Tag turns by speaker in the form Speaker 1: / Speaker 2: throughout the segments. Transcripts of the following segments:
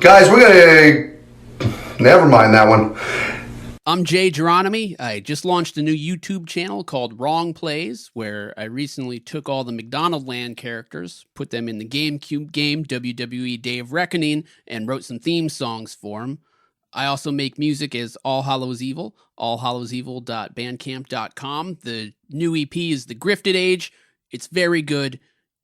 Speaker 1: Guys, we're going to... Never mind that one.
Speaker 2: I'm Jay Geronimi. I just launched a new YouTube channel called Wrong Plays, where I recently took all the McDonald Land characters, put them in the GameCube game WWE Day of Reckoning, and wrote some theme songs for them. I also make music as All Hallows Evil, allhallowsevil.bandcamp.com. The new EP is The Grifted Age. It's very good.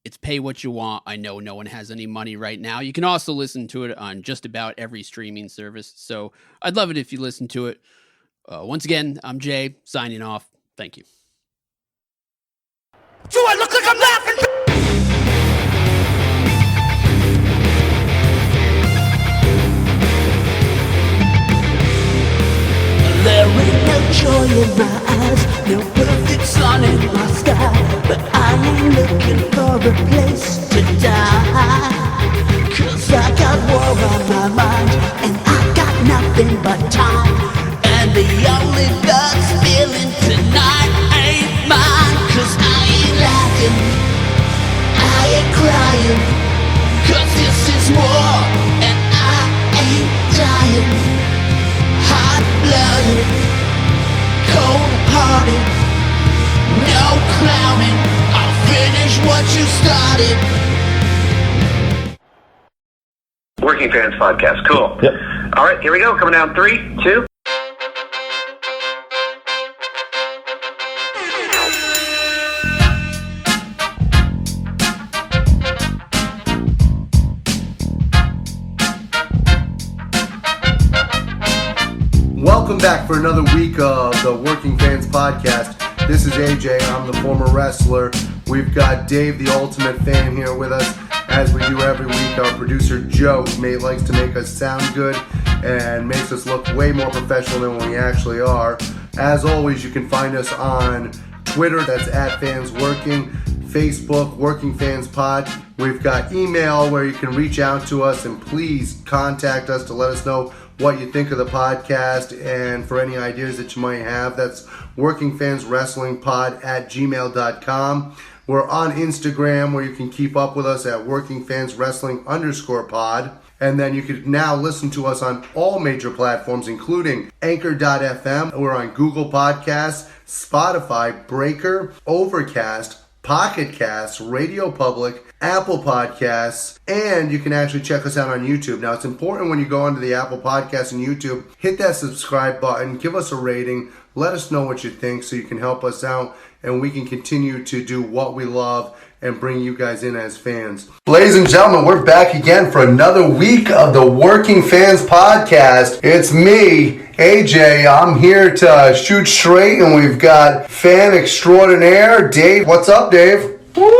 Speaker 2: It's pay what you want. I know no one has any money right now. You can also listen to it on just about every streaming service, so I'd love it if you listen to it. Once again, I'm Jay, signing off. Thank you.
Speaker 3: Do I look like I'm laughing? There ain't no joy in my eyes, no perfect sun in my sky, but I ain't looking for a place to die. 'Cause I got war on my mind, and I got nothing but time. And the only blood spilling tonight ain't mine. 'Cause I ain't laughing, I ain't crying. 'Cause this is war, and I ain't dying. Hot-blooded, cold-hearted, no clowning. I'll finish what you started.
Speaker 4: Working Fans Podcast, cool.
Speaker 5: Yep.
Speaker 4: All right, here we go. Coming down 3, 2.
Speaker 1: Welcome back for another week of the Working Fans Podcast. This is AJ. I'm the former wrestler. We've got Dave, the ultimate fan, here with us. As we do every week, our producer Joe likes to make us sound good and makes us look way more professional than we actually are. As always, you can find us on Twitter, that's @FansWorking, Facebook, Working Fans Pod. We've got email where you can reach out to us and please contact us to let us know what you think of the podcast and for any ideas that you might have. That's workingfanswrestlingpod@gmail.com. We're on Instagram where you can keep up with us at workingfanswrestling_pod. And then you can now listen to us on all major platforms, including Anchor.fm. We're on Google Podcasts, Spotify, Breaker, Overcast, Pocket Casts, Radio Public, Apple Podcasts, and you can actually check us out on YouTube. Now, it's important when you go onto the Apple Podcasts and YouTube, hit that subscribe button, give us a rating, let us know what you think so you can help us out and we can continue to do what we love and bring you guys in as fans. Ladies and gentlemen, we're back again for another week of the Working Fans Podcast. It's me, AJ. I'm here to shoot straight, and we've got fan extraordinaire, Dave. What's up, Dave?
Speaker 5: Woo!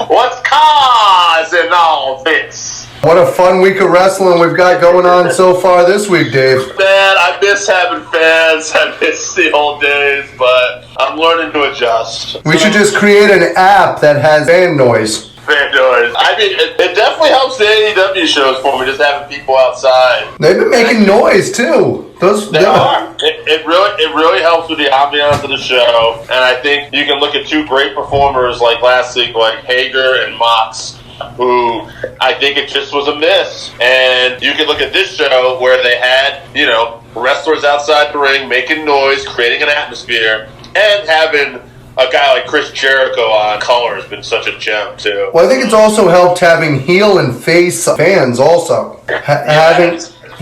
Speaker 5: What's causing all this?
Speaker 1: What a fun week of wrestling we've got going on so far this week, Dave.
Speaker 5: Man, I miss having fans. I miss the old days, but I'm learning to adjust.
Speaker 1: We should just create an app that has fan noise.
Speaker 5: Fan noise. I mean, it definitely helps the AEW shows for me, just having people outside.
Speaker 1: They've been making noise, too.
Speaker 5: They are. It really helps with the ambiance of the show, and I think you can look at two great performers like last week, like Hager and Mox, who I think it just was a miss. And you can look at this show where they had, wrestlers outside the ring making noise, creating an atmosphere, and having a guy like Chris Jericho on color has been such a gem, too.
Speaker 1: Well, I think it's also helped having heel and face fans also.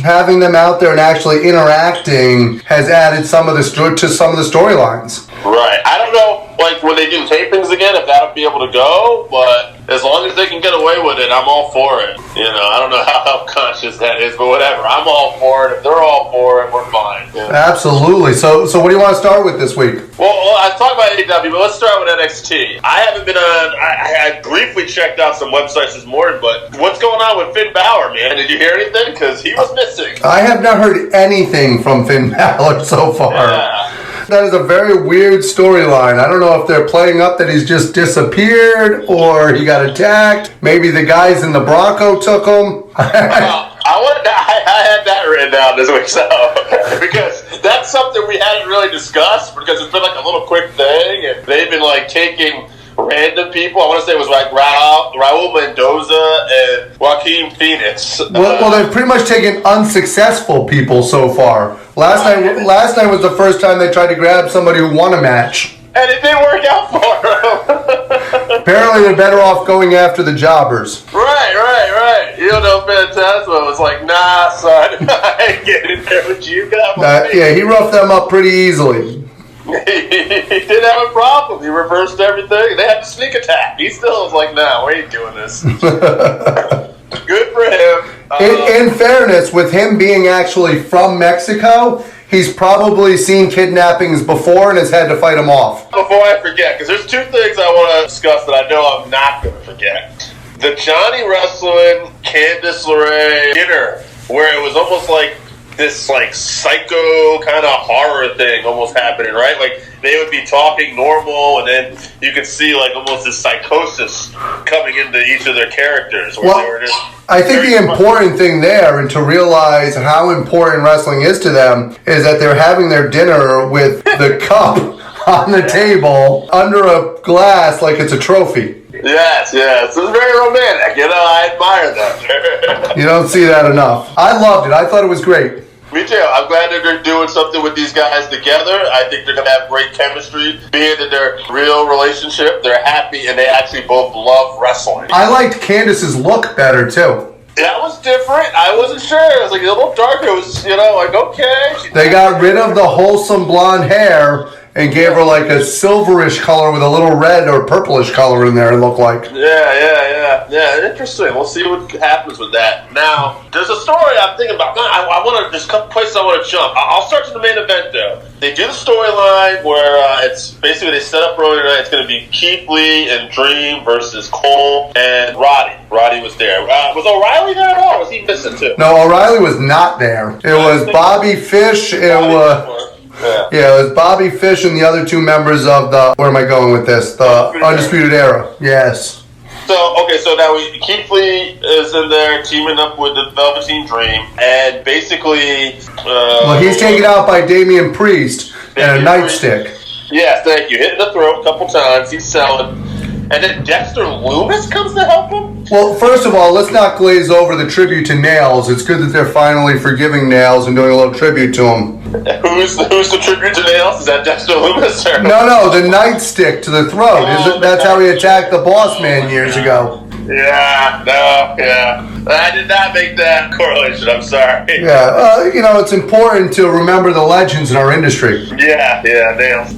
Speaker 1: Having them out there and actually interacting has added to some of the storylines.
Speaker 5: Right. I don't know, when they do tapings again, if that'll be able to go, but as long as they can get away with it, I'm all for it. I don't know how health conscious that is, but whatever. I'm all for it. If they're all for it, we're fine.
Speaker 1: Absolutely. So what do you want to start with this week?
Speaker 5: Well, I talked about AEW, but let's start with NXT. I haven't been on. I briefly checked out some websites this morning, but what's going on with Finn Balor, man? Did you hear anything? Because he was missing.
Speaker 1: I have not heard anything from Finn Balor so far.
Speaker 5: Yeah.
Speaker 1: That is a very weird storyline. I don't know if they're playing up that he's just disappeared or he got attacked. Maybe the guys in the Bronco took him.
Speaker 5: I had that written down this week, so because that's something we hadn't really discussed because it's been like a little quick thing, and they've been taking random people. I want to say it was like Raul Mendoza and Joaquin Phoenix.
Speaker 1: Well, they've pretty much taken unsuccessful people so far. Last night was the first time they tried to grab somebody who won a match.
Speaker 5: And it didn't work out for them.
Speaker 1: Apparently, they're better off going after the jobbers.
Speaker 5: Right. You know, Phantasma was like, nah, son, I ain't getting in there with you.
Speaker 1: Yeah, he roughed them up pretty easily.
Speaker 5: He didn't have a problem. He reversed everything. They had to sneak attack. He still was like, nah, we ain't doing this. Good for him.
Speaker 1: In fairness, with him being actually from Mexico, he's probably seen kidnappings before and has had to fight them off.
Speaker 5: Before I forget, because there's two things I want to discuss that I know I'm not going to forget. The Johnny Wrestling, Candice LeRae dinner, where it was almost like this like psycho kind of horror thing almost happening, right? Like they would be talking normal and then you could see like almost this psychosis coming into each of their characters. Where they were just
Speaker 1: I think the important thing there, and to realize how important wrestling is to them, is that they're having their dinner with the cup on the table under a glass like it's a trophy.
Speaker 5: Yes. It was very romantic. You know, I admire that.
Speaker 1: You don't see that enough. I loved it. I thought it was great.
Speaker 5: Me too. I'm glad that they're doing something with these guys together. I think they're going to have great chemistry. Being in their real relationship, they're happy, and they actually both love wrestling.
Speaker 1: I liked Candice's look better, too.
Speaker 5: That was different. I wasn't sure. It was like a little darker. It was, like, okay.
Speaker 1: They got rid of the wholesome blonde hair and gave her like a silverish color with a little red or purplish color in there, it looked like.
Speaker 5: Yeah, interesting. We'll see what happens with that. Now, there's a story I'm thinking about. There's a couple places I want to jump. I'll start to the main event, though. They do the storyline where it's basically they set up earlier tonight. It's going to be Keith Lee and Dream versus Cole and Roddy. Roddy was there. Was O'Reilly there at all? Or was he missing, too?
Speaker 1: No, O'Reilly was not there. It was Bobby Fish. Yeah, it was Bobby Fish and the other two members of the, where am I going with this? The Undisputed Era. Yes.
Speaker 5: So now Keith Lee is in there teaming up with the Velveteen Dream, and basically...
Speaker 1: he's taken out by Damian Priest and a nightstick.
Speaker 5: Yes, thank you. Hitting the throat a couple times. He's selling. And then Dexter Loomis comes to help him?
Speaker 1: Well, first of all, let's not glaze over the tribute to Nails. It's good that they're finally forgiving Nails and doing a little tribute to him.
Speaker 5: Who's the tribute to Nails? Is that Dexter Loomis? Or?
Speaker 1: No, the nightstick to the throat. That's how he attacked the Boss Man years ago.
Speaker 5: Yeah. I did not make that correlation. I'm sorry.
Speaker 1: Yeah, it's important to remember the legends in our industry.
Speaker 5: Yeah, Nails.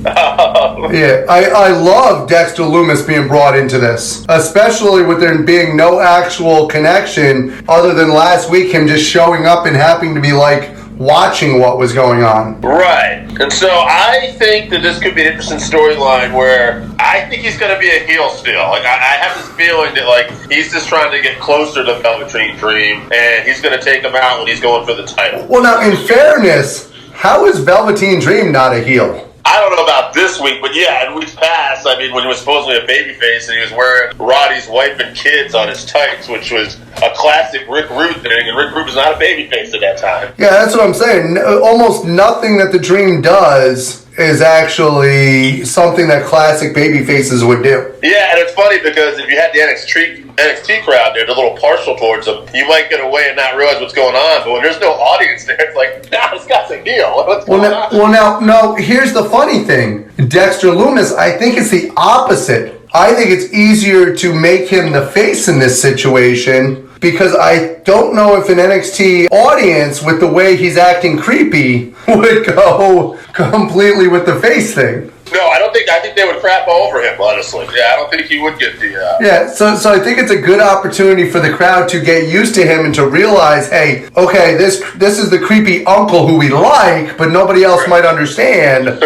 Speaker 1: Yeah, I love Dexter Loomis being brought into this, especially with there being no actual connection other than last week him just showing up and happening to be like watching what was going on.
Speaker 5: Right. And so I think that this could be an interesting storyline where I think he's going to be a heel still. Like I have this feeling that like he's just trying to get closer to Velveteen Dream and he's going to take him out when he's going for the title.
Speaker 1: Well, now in fairness, how is Velveteen Dream not a heel?
Speaker 5: I don't know about this week, but yeah, in weeks past, I mean, when he was supposedly a babyface and he was wearing Roddy's wife and kids on his tights, which was a classic Rick Rude thing, and Rick Rude was not a babyface at that time.
Speaker 1: Yeah, that's what I'm saying. Almost nothing that the Dream does is actually something that classic babyfaces would do.
Speaker 5: Yeah, and it's funny because if you had the NXT crowd there, they're a little partial towards him, you might get away and not realize what's going on, but when there's no audience there, it's like, nah, this guy's a heel. What's going on?
Speaker 1: Well, now, here's the funny thing. Dexter Loomis, I think it's the opposite. I think it's easier to make him the face in this situation because I don't know if an NXT audience, with the way he's acting creepy, would go completely with the face thing.
Speaker 5: No, I think they would crap all over him, honestly. Yeah, I don't think he would get the...
Speaker 1: Yeah, so I think it's a good opportunity for the crowd to get used to him and to realize, hey, okay, this is the creepy uncle who we like, but nobody else might understand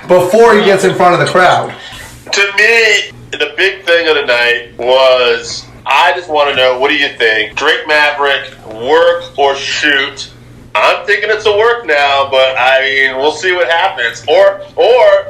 Speaker 1: before he gets in front of the crowd.
Speaker 5: To me, the big thing of the night was, I just want to know, what do you think? Drake Maverick, work or shoot? I'm thinking it's a work now, but I mean, we'll see what happens. Or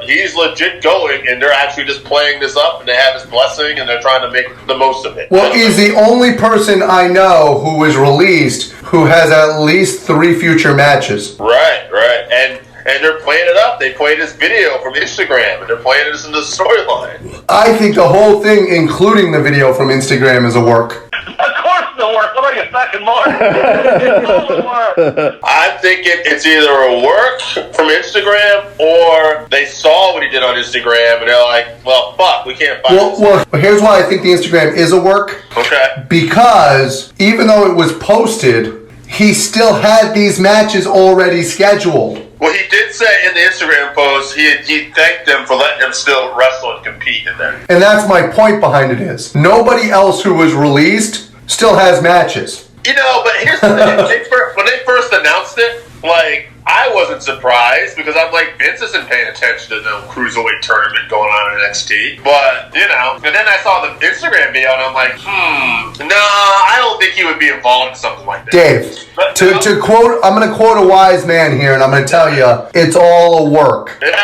Speaker 5: he's legit going, and they're actually just playing this up, and they have his blessing, and they're trying to make the most of it.
Speaker 1: Well, he's the only person I know who was released who has at least 3 future matches.
Speaker 5: Right. And and they're playing it up. They played this video from Instagram, and they're playing this in the storyline.
Speaker 1: I think the whole thing, including the video from Instagram, is a work.
Speaker 4: Of course it'll work. What are you, fucking more?
Speaker 5: I'm thinking it's either a work from Instagram or they saw what he did on Instagram and they're like, well, fuck, we can't find this.
Speaker 1: Well, here's why I think the Instagram is a work.
Speaker 5: Okay.
Speaker 1: Because even though it was posted, he still had these matches already scheduled.
Speaker 5: Well, he did say in the Instagram post he thanked them for letting him still wrestle and compete in there.
Speaker 1: And that's my point behind it is, nobody else who was released still has matches.
Speaker 5: You know, but here's the thing. When they first announced it, like, I wasn't surprised because I'm like, Vince isn't paying attention to the Cruiserweight tournament going on in NXT. But, you know, and then I saw the Instagram video and I'm like, no, I don't think he would be involved in something like that.
Speaker 1: Dave, to quote, I'm going to quote a wise man here and I'm going to tell you, it's all a work.
Speaker 5: Yeah,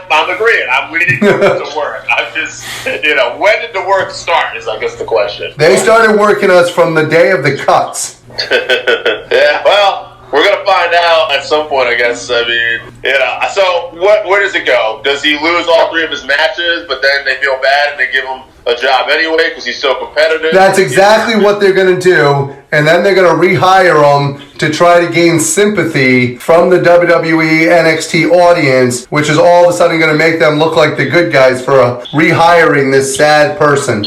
Speaker 5: I'm agreeing. I'm leading to work. I'm just, you know, when did the work start is, I guess, the question.
Speaker 1: They started working us from the day of the cuts.
Speaker 5: Yeah, well, we're going to find out at some point, I guess. I mean, you know. So, where does it go? Does he lose all 3 of his matches, but then they feel bad and they give him a job anyway because he's so competitive?
Speaker 1: That's exactly what they're going to do, and then they're going to rehire him to try to gain sympathy from the WWE NXT audience, which is all of a sudden going to make them look like the good guys for rehiring this sad person.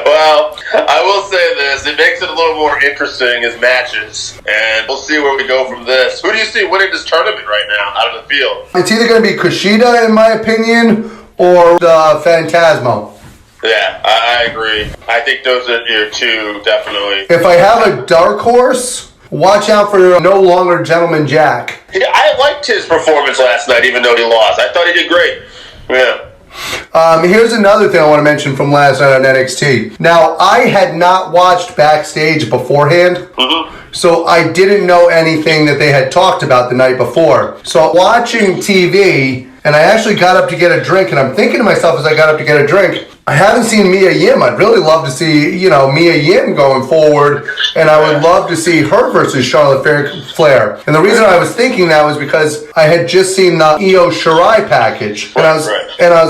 Speaker 5: Well, I will say this. It makes it a little more interesting as matches. And we'll see where we go from this. Who do you see winning this tournament right now out of the field?
Speaker 1: It's either going to be Kushida, in my opinion, or Phantasmo.
Speaker 5: Yeah, I agree. I think those are your 2, definitely.
Speaker 1: If I have a dark horse, watch out for No Longer Gentleman Jack.
Speaker 5: Yeah, I liked his performance last night, even though he lost. I thought he did great. Yeah.
Speaker 1: Here's another thing I want to mention from last night on NXT. Now, I had not watched backstage beforehand, so I didn't know anything that they had talked about the night before. So watching TV, and I actually got up to get a drink, and I'm thinking to myself as I got up to get a drink, I haven't seen Mia Yim. I'd really love to see, Mia Yim going forward, and I would love to see her versus Charlotte Flair. And the reason I was thinking that was because I had just seen the Io Shirai package, and I was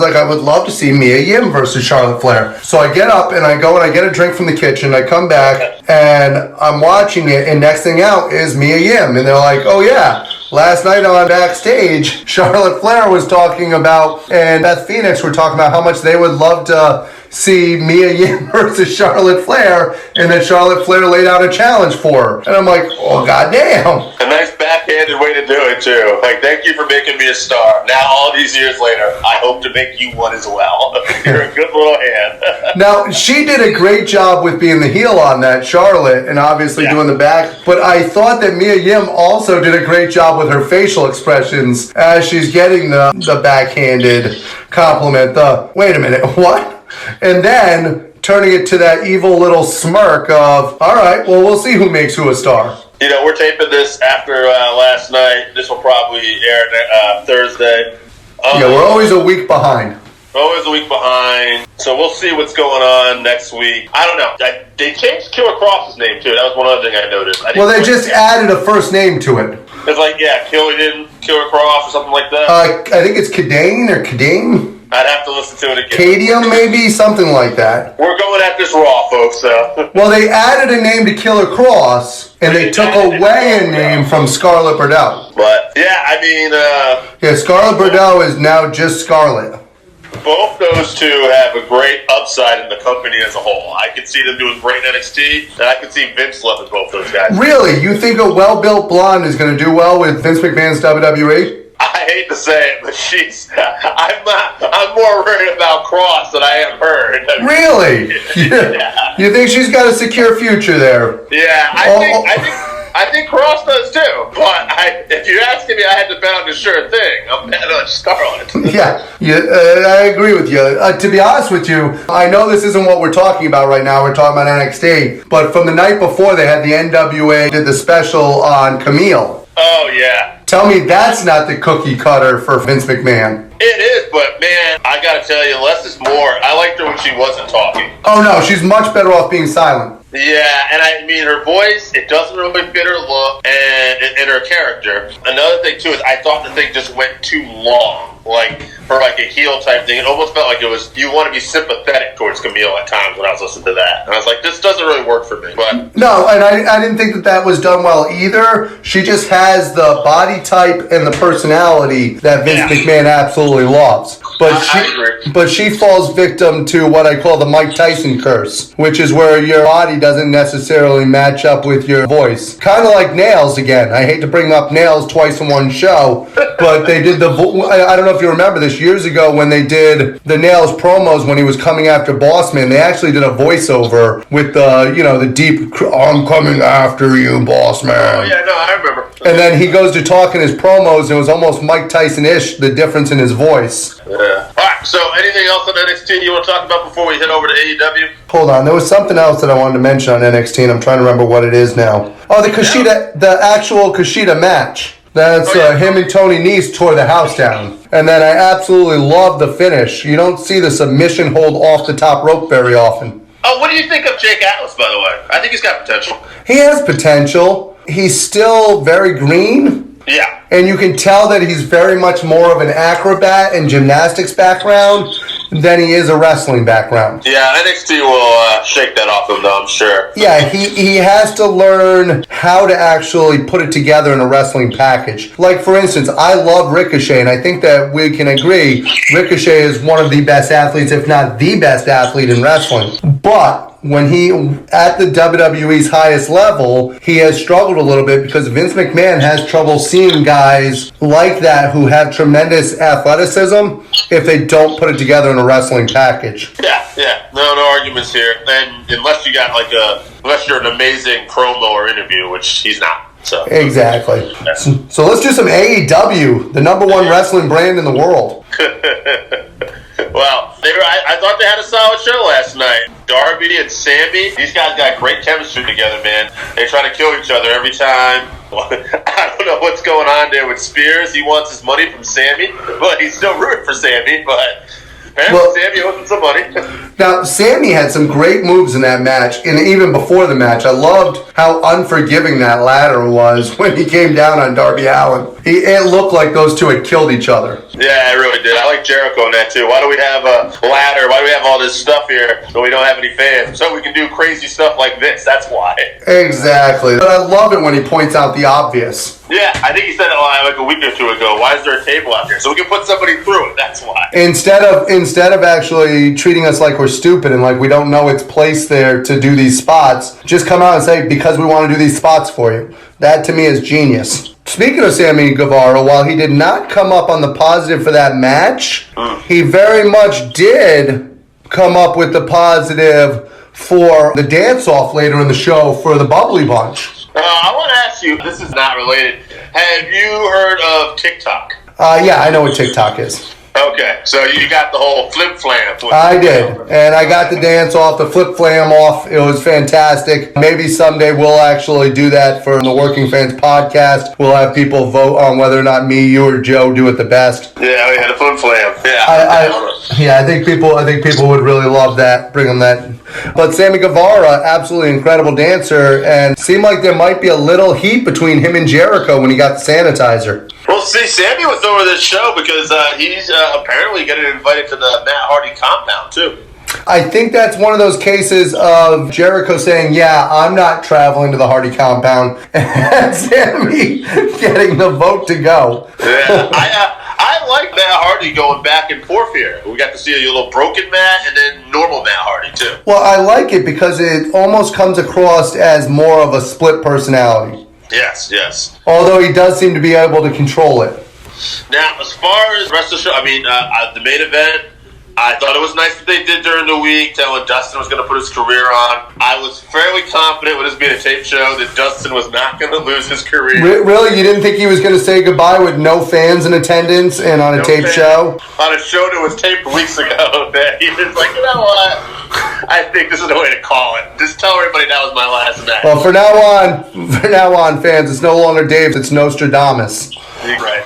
Speaker 1: like, I would love to see Mia Yim versus Charlotte Flair. So I get up and I go and I get a drink from the kitchen. I come back and I'm watching it, and next thing out is Mia Yim, and they're like, oh yeah. Last night on backstage, Charlotte Flair was talking about, and Beth Phoneix were talking about how much they would love to see Mia Yim versus Charlotte Flair, and that Charlotte Flair laid out a challenge for her. And I'm like, oh, goddamn.
Speaker 5: A nice backhanded way to do it, too. Like, thank you for making me a star. Now, all these years later, I hope to make you one as well. You're a good little hand.
Speaker 1: Now, she did a great job with being the heel on that, Charlotte, and obviously doing the back. But I thought that Mia Yim also did a great job with her facial expressions as she's getting the backhanded compliment. Wait a minute, what? And then turning it to that evil little smirk of, all right, well, we'll see who makes who a star.
Speaker 5: You know, we're taping this after last night. This will probably air Thursday.
Speaker 1: Yeah, we're always a week behind.
Speaker 5: Always a week behind. So we'll see what's going on next week. I don't know. They changed Killer Cross's name, too. That was one other thing I noticed.
Speaker 1: Well, they just added a first name to it.
Speaker 5: It's like, Killer Cross or something like that.
Speaker 1: I think it's Kadane or Kadane.
Speaker 5: I'd have to listen to it again.
Speaker 1: Cadium, maybe? Something like that.
Speaker 5: We're going at this raw, folks, so.
Speaker 1: Well, they added a name to Killer Cross, and they took away a name from Scarlett Bordeaux.
Speaker 5: But, yeah, I mean,
Speaker 1: yeah, Scarlett Bordeaux is now just Scarlett.
Speaker 5: Both those two have a great upside in the company as a whole. I could see them doing great in NXT, and I could see Vince loving both those guys. Really?
Speaker 1: You think a well-built blonde is going to do well with Vince McMahon's WWE?
Speaker 5: I hate to say it, but I'm more worried about Cross than I am her.
Speaker 1: Really?
Speaker 5: Yeah.
Speaker 1: You think she's got a secure future there?
Speaker 5: Yeah, I think Cross does too. But if you're asking me, I had to bet on the sure thing. I'm betting on Scarlett.
Speaker 1: Yeah, I agree with you. To be honest with you, I know this isn't what we're talking about right now. We're talking about NXT. But from the night before, they had the NWA did the special on Camille.
Speaker 5: Oh, yeah.
Speaker 1: Tell me that's not the cookie cutter for Vince McMahon.
Speaker 5: It is, but man, I gotta tell you, less is more. I liked her when she wasn't talking.
Speaker 1: Oh no, she's much better off being silent.
Speaker 5: Yeah, and I mean, her voice, it doesn't really fit her look and her character. Another thing, too, is I thought the thing just went too long. Like, for like a heel type thing. It almost felt like it was, you want to be sympathetic towards Camille at times when I was listening to that. And I was like, this doesn't really work for me. But
Speaker 1: no, and I didn't think that was done well either. She just has the body type and the personality that Vince McMahon absolutely loves. But she falls victim to what I call the Mike Tyson curse, which is where your body doesn't necessarily match up with your voice. Kind of like Nails again. I hate to bring up Nails twice in one show, but they did I don't know if you remember this, years ago when they did the Nails promos when he was coming after Bossman, they actually did a voiceover with the deep, I'm coming after you, Bossman.
Speaker 5: Oh, yeah, no, I remember.
Speaker 1: And then he goes to talk in his promos, and it was almost Mike Tyson-ish, the difference in his voice.
Speaker 5: Yeah. All right, so anything else on NXT you want to talk about before we head over to AEW?
Speaker 1: Hold on, there was something else that I wanted to mention on NXT, and I'm trying to remember what it is now. Oh, the actual Kushida match. That's him and Tony Nese tore the house down. And then I absolutely love the finish. You don't see the submission hold off the top rope very often.
Speaker 5: Oh, what do you think of Jake Atlas, by the way? I think he's got potential.
Speaker 1: He has potential. He's still very green.
Speaker 5: Yeah.
Speaker 1: And you can tell that he's very much more of an acrobat and gymnastics background than he is a wrestling background.
Speaker 5: Yeah, NXT will shake that off him, though, I'm sure.
Speaker 1: Yeah, he has to learn how to actually put it together in a wrestling package. Like, for instance, I love Ricochet, and I think that we can agree Ricochet is one of the best athletes, if not the best athlete in wrestling. But when he, at the WWE's highest level, he has struggled a little bit because Vince McMahon has trouble seeing guys like that who have tremendous athleticism if they don't put it together in a wrestling package.
Speaker 5: Yeah. No arguments here. And unless you got unless you're an amazing promo or interview, which he's not. So
Speaker 1: exactly. Yeah. So let's do some AEW, the number one wrestling brand in the world.
Speaker 5: Well, I thought they had a solid show last night. Darby and Sammy, these guys got great chemistry together, man. They try to kill each other every time. I don't know what's going on there with Spears. He wants his money from Sammy, but he's still rooting for Sammy. But Sammy owes him some money.
Speaker 1: Now, Sammy had some great moves in that match, and even before the match, I loved how unforgiving that ladder was when he came down on Darby Allin. It looked like those two had killed each other.
Speaker 5: Yeah, it really did. I like Jericho in that, too. Why do we have a ladder? Why do we have all this stuff here when we don't have any fans? So we can do crazy stuff like this. That's why.
Speaker 1: Exactly. But I love it when he points out the obvious.
Speaker 5: Yeah, I think he said it like a week or two ago. Why is there a table out here? So we can put somebody through it. That's why.
Speaker 1: Instead of actually treating us like we're stupid and like we don't know its place there to do these spots, just come out and say, because we want to do these spots for you. That to me is genius. Speaking of Sammy Guevara, while he did not come up on the positive for that match, he very much did come up with the positive for the dance-off later in the show for the Bubbly Bunch.
Speaker 5: I want to ask you, this is not related. Have you heard of TikTok?
Speaker 1: Yeah, I know what TikTok is.
Speaker 5: Okay, so you got the whole flip-flam.
Speaker 1: I did, and I got the dance off, the flip-flam off. It was fantastic. Maybe someday we'll actually do that for the Working Fans podcast. We'll have people vote on whether or not me, you, or Joe do it the best.
Speaker 5: Yeah, we had a flip-flam.
Speaker 1: Yeah, I think people would really love that. Bring them that. But Sammy Guevara, absolutely incredible dancer, and seemed like there might be a little heat between him and Jericho when he got the sanitizer.
Speaker 5: Well, see, Sammy was over this show because he's apparently getting invited to the Matt Hardy compound, too.
Speaker 1: I think that's one of those cases of Jericho saying, yeah, I'm not traveling to the Hardy compound, and Sammy getting the vote to go.
Speaker 5: Yeah, I like Matt Hardy going back and forth here. We got to see a little broken Matt and then normal Matt Hardy, too.
Speaker 1: Well, I like it because it almost comes across as more of a split personality.
Speaker 5: Yes.
Speaker 1: Although he does seem to be able to control it.
Speaker 5: Now, as far as the rest of the show, I mean, the main event, I thought it was nice that they did during the week, telling Dustin was going to put his career on. I was fairly confident with this being a tape show that Dustin was not going to lose his career.
Speaker 1: Really? You didn't think he was going to say goodbye with no fans in attendance and on a taped show?
Speaker 5: On a show that was taped weeks ago, that he was like, you know what? I think this is the way to call it. Just tell everybody that was my last match.
Speaker 1: Well, from now on, fans, it's no longer Dave, it's Nostradamus.
Speaker 5: Right.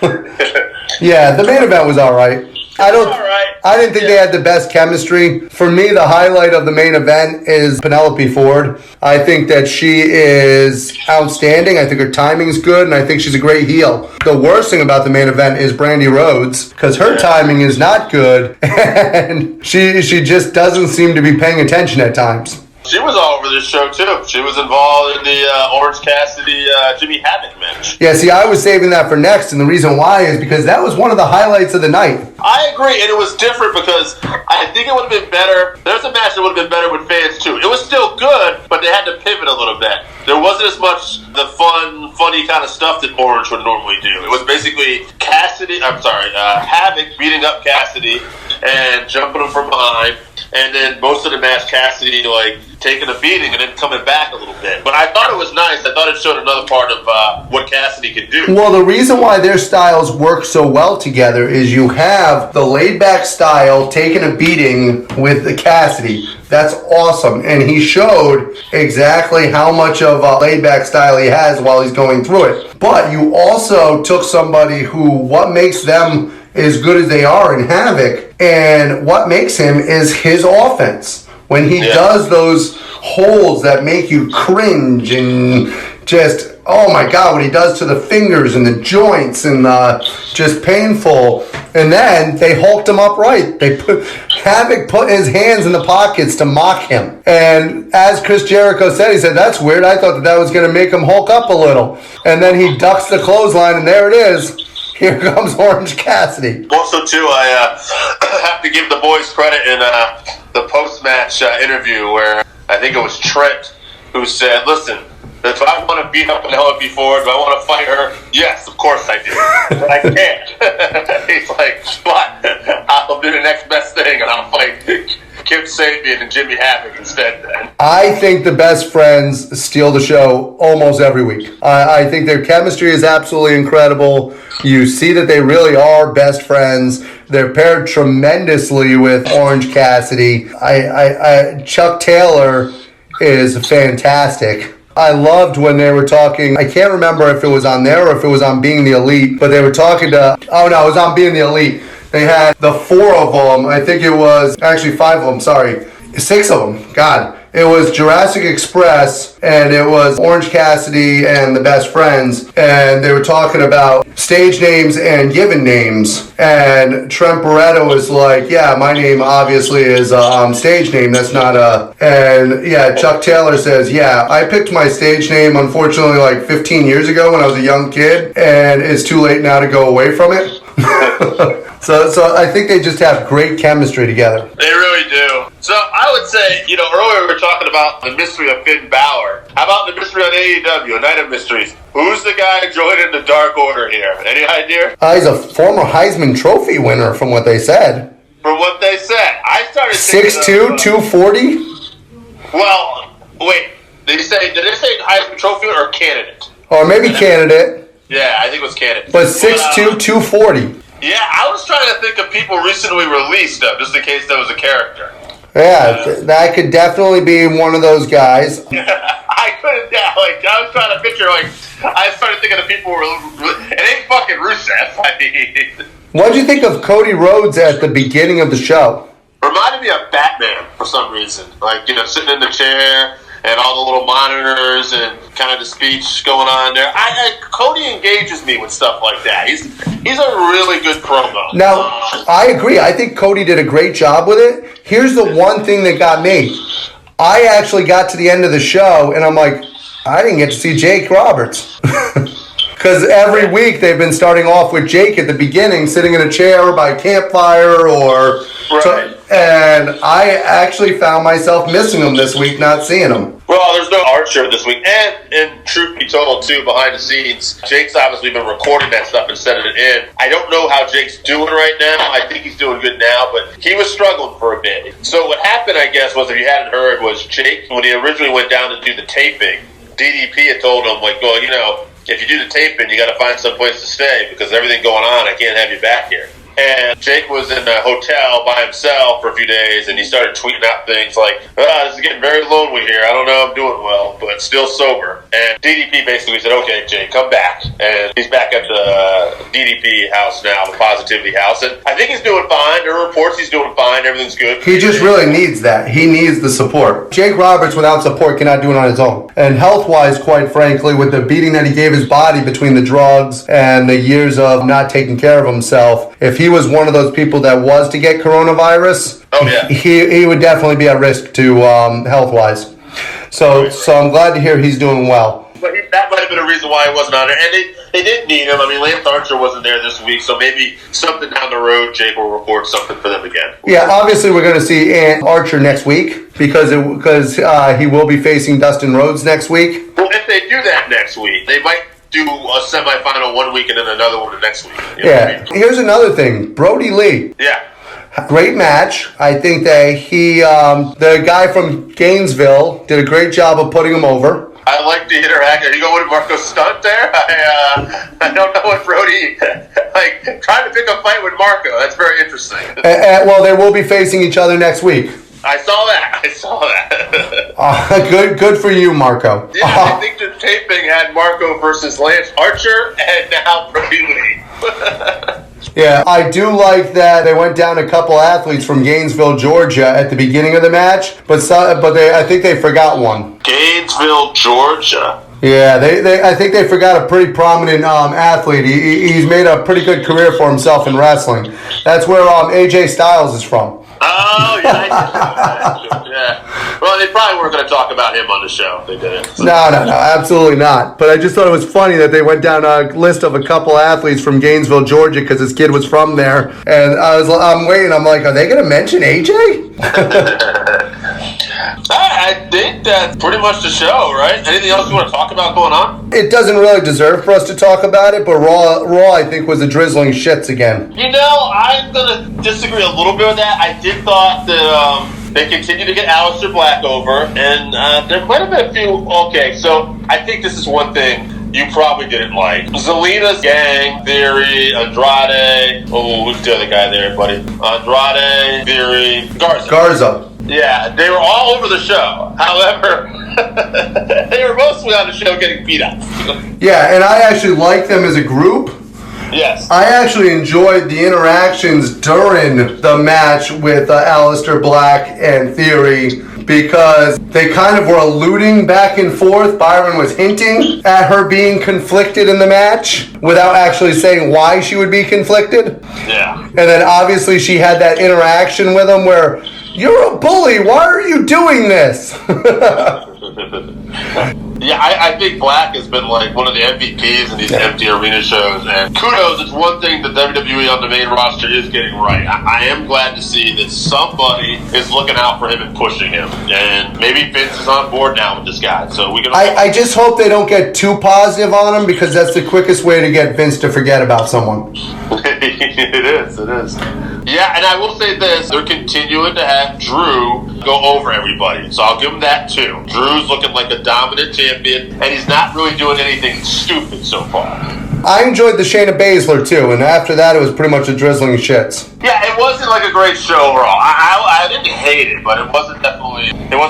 Speaker 1: Yeah, the main event was all right.
Speaker 5: All right.
Speaker 1: I didn't think they had the best chemistry. For me, the highlight of the main event is Penelope Ford. I think that she is outstanding. I think her timing's good, and I think she's a great heel. The worst thing about the main event is Brandy Rhodes, because her timing is not good, and she just doesn't seem to be paying attention at times.
Speaker 5: She was all over this show, too. She was involved in the Orange Cassidy, Jimmy Havoc match.
Speaker 1: Yeah, see, I was saving that for next, and the reason why is because that was one of the highlights of the night.
Speaker 5: I agree, and it was different because I think it would have been better. There's a match that would have been better with fans, too. It was still good, but they had to pivot a little bit. There wasn't as much the funny kind of stuff that Orange would normally do. It was basically Havoc beating up Cassidy and jumping him from behind, and then most of the match Cassidy, taking a beating and then coming back a little bit. But I thought it was nice. I thought it showed another part of what Cassidy could do.
Speaker 1: Well, the reason why their styles work so well together is you have the laid-back style taking a beating with the Cassidy. That's awesome. And he showed exactly how much of a laid-back style he has while he's going through it. But you also took somebody who, what makes them as good as they are in Havoc, and what makes him is his offense. When he does those holds that make you cringe and just, oh my God, what he does to the fingers and the joints and just painful. And then they hulked him up right. Havoc put his hands in the pockets to mock him. And as Chris Jericho said, he said, that's weird. I thought that was going to make him hulk up a little. And then he ducks the clothesline, and there it is. Here comes Orange Cassidy.
Speaker 5: Also, too, I have to give the boys credit in the post-match interview where I think it was Trent who said, listen, if I want to beat up Penelope Ford, do I want to fight her? Yes, of course I do. But I can't. He's like, but I'll do the next best thing, and I'll fight Kip Sabian and Jimmy Havoc instead then.
Speaker 1: I think the best friends steal the show almost every week. I think their chemistry is absolutely incredible. You see that they really are best friends. They're paired tremendously with Orange Cassidy. Chuck Taylor is fantastic. I loved when they were talking, I can't remember if it was on there or if it was on Being the Elite, but they were talking to, it was on Being the Elite. They had the 4 of them, I think it was, actually 5 of them, sorry, 6 of them, God. It was Jurassic Express, and it was Orange Cassidy and the Best Friends, and they were talking about stage names and given names, and Trent Barreto was like, yeah, my name obviously is a stage name, that's not a, and yeah, Chuck Taylor says, yeah, I picked my stage name, unfortunately, 15 years ago when I was a young kid, and it's too late now to go away from it. So I think they just have great chemistry together.
Speaker 5: They really do. So I would say, earlier we were talking about the mystery of Finn Balor. How about the mystery on AEW, Night of Mysteries? Who's the guy joining the Dark Order here? Any idea?
Speaker 1: He's a former Heisman Trophy winner, from what they said.
Speaker 5: From what they said. I started thinking
Speaker 1: 6'2", 240?
Speaker 5: Well, wait. Did they say Heisman Trophy winner or candidate?
Speaker 1: Or maybe candidate.
Speaker 5: Yeah, I think it was candidate.
Speaker 1: But 6'2", 240.
Speaker 5: Yeah, I was trying to think of people recently released, just in case that was a character.
Speaker 1: Yeah, that could definitely be one of those guys.
Speaker 5: I couldn't, I was trying to picture, I started thinking of people it ain't fucking Rusev, I mean.
Speaker 1: What did you think of Cody Rhodes at the beginning of the show?
Speaker 5: Reminded me of Batman for some reason. Sitting in the chair and all the little monitors and kind of the speech going on there. Cody engages me with stuff like that. He's a really good promo.
Speaker 1: Now, I agree. I think Cody did a great job with it. Here's the one thing that got me. I actually got to the end of the show, and I'm like, I didn't get to see Jake Roberts. Because every week they've been starting off with Jake at the beginning, sitting in a chair by a campfire or...
Speaker 5: Right.
Speaker 1: And I actually found myself missing him this week, not seeing him.
Speaker 5: Well, there's no art show this week. And truth be told, too, behind the scenes, Jake's obviously been recording that stuff and sending it in. I don't know how Jake's doing right now. I think he's doing good now, but he was struggling for a bit. So what happened, I guess, was, if you hadn't heard, was Jake, when he originally went down to do the taping, DDP had told him, if you do the taping, you got to find some place to stay because everything going on, I can't have you back here. And Jake was in a hotel by himself for a few days, and he started tweeting out things like, this is getting very lonely here. I don't know I'm doing well, but still sober. And DDP basically said, okay, Jake, come back. And he's back at the DDP house now, the Positivity House. And I think he's doing fine. There are reports he's doing fine. Everything's good.
Speaker 1: He just really needs that. He needs the support. Jake Roberts, without support, cannot do it on his own. And health-wise, quite frankly, with the beating that he gave his body between the drugs and the years of not taking care of himself, if he was one of those people that was to get coronavirus, he would definitely be at risk to health-wise. So I'm glad to hear he's doing well.
Speaker 5: But that might have been a reason why he wasn't on there. And they didn't need him. I mean, Lance Archer wasn't there this week, so maybe something down the road, Jake will report something for them again.
Speaker 1: Yeah, obviously we're going to see Archer next week because he will be facing Dustin Rhodes next week.
Speaker 5: Well, if they do that next week, they might do a semifinal one week and then another one the next week. You know what I mean?
Speaker 1: Here's another thing. Brody Lee.
Speaker 5: Yeah.
Speaker 1: Great match. I think that the guy from Gainesville did a great job of putting him over.
Speaker 5: I like the interaction. Are you going with Marco's stunt there? I don't know what Brody, trying to pick a fight with Marco. That's very interesting.
Speaker 1: Well, they will be facing each other next week.
Speaker 5: I saw that.
Speaker 1: Good for you, Marco.
Speaker 5: Yeah, I think the taping had Marco versus Lance Archer and now Brody Lee.
Speaker 1: Yeah, I do like that they went down a couple athletes from Gainesville, Georgia at the beginning of the match, but I think they forgot one.
Speaker 5: Gainesville, Georgia.
Speaker 1: Yeah, I think they forgot a pretty prominent athlete. He's made a pretty good career for himself in wrestling. That's where AJ Styles is from.
Speaker 5: Oh, yeah. Yeah. Well, they probably weren't going to talk about him on the show. They didn't. So.
Speaker 1: No, absolutely not. But I just thought it was funny that they went down a list of a couple athletes from Gainesville, Georgia, because his kid was from there. And I'm waiting. I'm like, are they going to mention AJ?
Speaker 5: I think that's pretty much the show, right? Anything else you want to talk about going on?
Speaker 1: It doesn't really deserve for us to talk about it, but Raw I think was a drizzling shits again.
Speaker 5: You know, I'm going to disagree a little bit with that. I did thought that they continued to get Aleister Black over, and there might have been a few. Okay, so I think this is one thing you probably didn't like. Zelina's gang, Theory, Andrade. Oh, who's the other guy there, buddy? Andrade, Theory, Garza. Yeah, they were all over the show. However, they were mostly on the show getting beat up.
Speaker 1: Yeah, and I actually like them as a group.
Speaker 5: Yes.
Speaker 1: I actually enjoyed the interactions during the match with Aleister Black and Theory because they kind of were alluding back and forth. Byron was hinting at her being conflicted in the match without actually saying why she would be conflicted.
Speaker 5: Yeah.
Speaker 1: And then obviously she had that interaction with him where, you're a bully, why are you doing this?
Speaker 5: Yeah, I think Black has been like one of the MVPs in these empty arena shows, and kudos, it's one thing that WWE on the main roster is getting right. I am glad to see that somebody is looking out for him and pushing him, and maybe Vince is on board now with this guy, so we can...
Speaker 1: I just hope they don't get too positive on him, because that's the quickest way to get Vince to forget about someone.
Speaker 5: It is. Yeah, and I will say this, they're continuing to have Drew go over everybody, so I'll give him that too. Drew's looking like a dominant champion, and he's not really doing anything stupid so far.
Speaker 1: I enjoyed the Shayna Baszler too, and after that it was pretty much a drizzling shits.
Speaker 5: Yeah, it wasn't like a great show overall. I didn't hate it, but it wasn't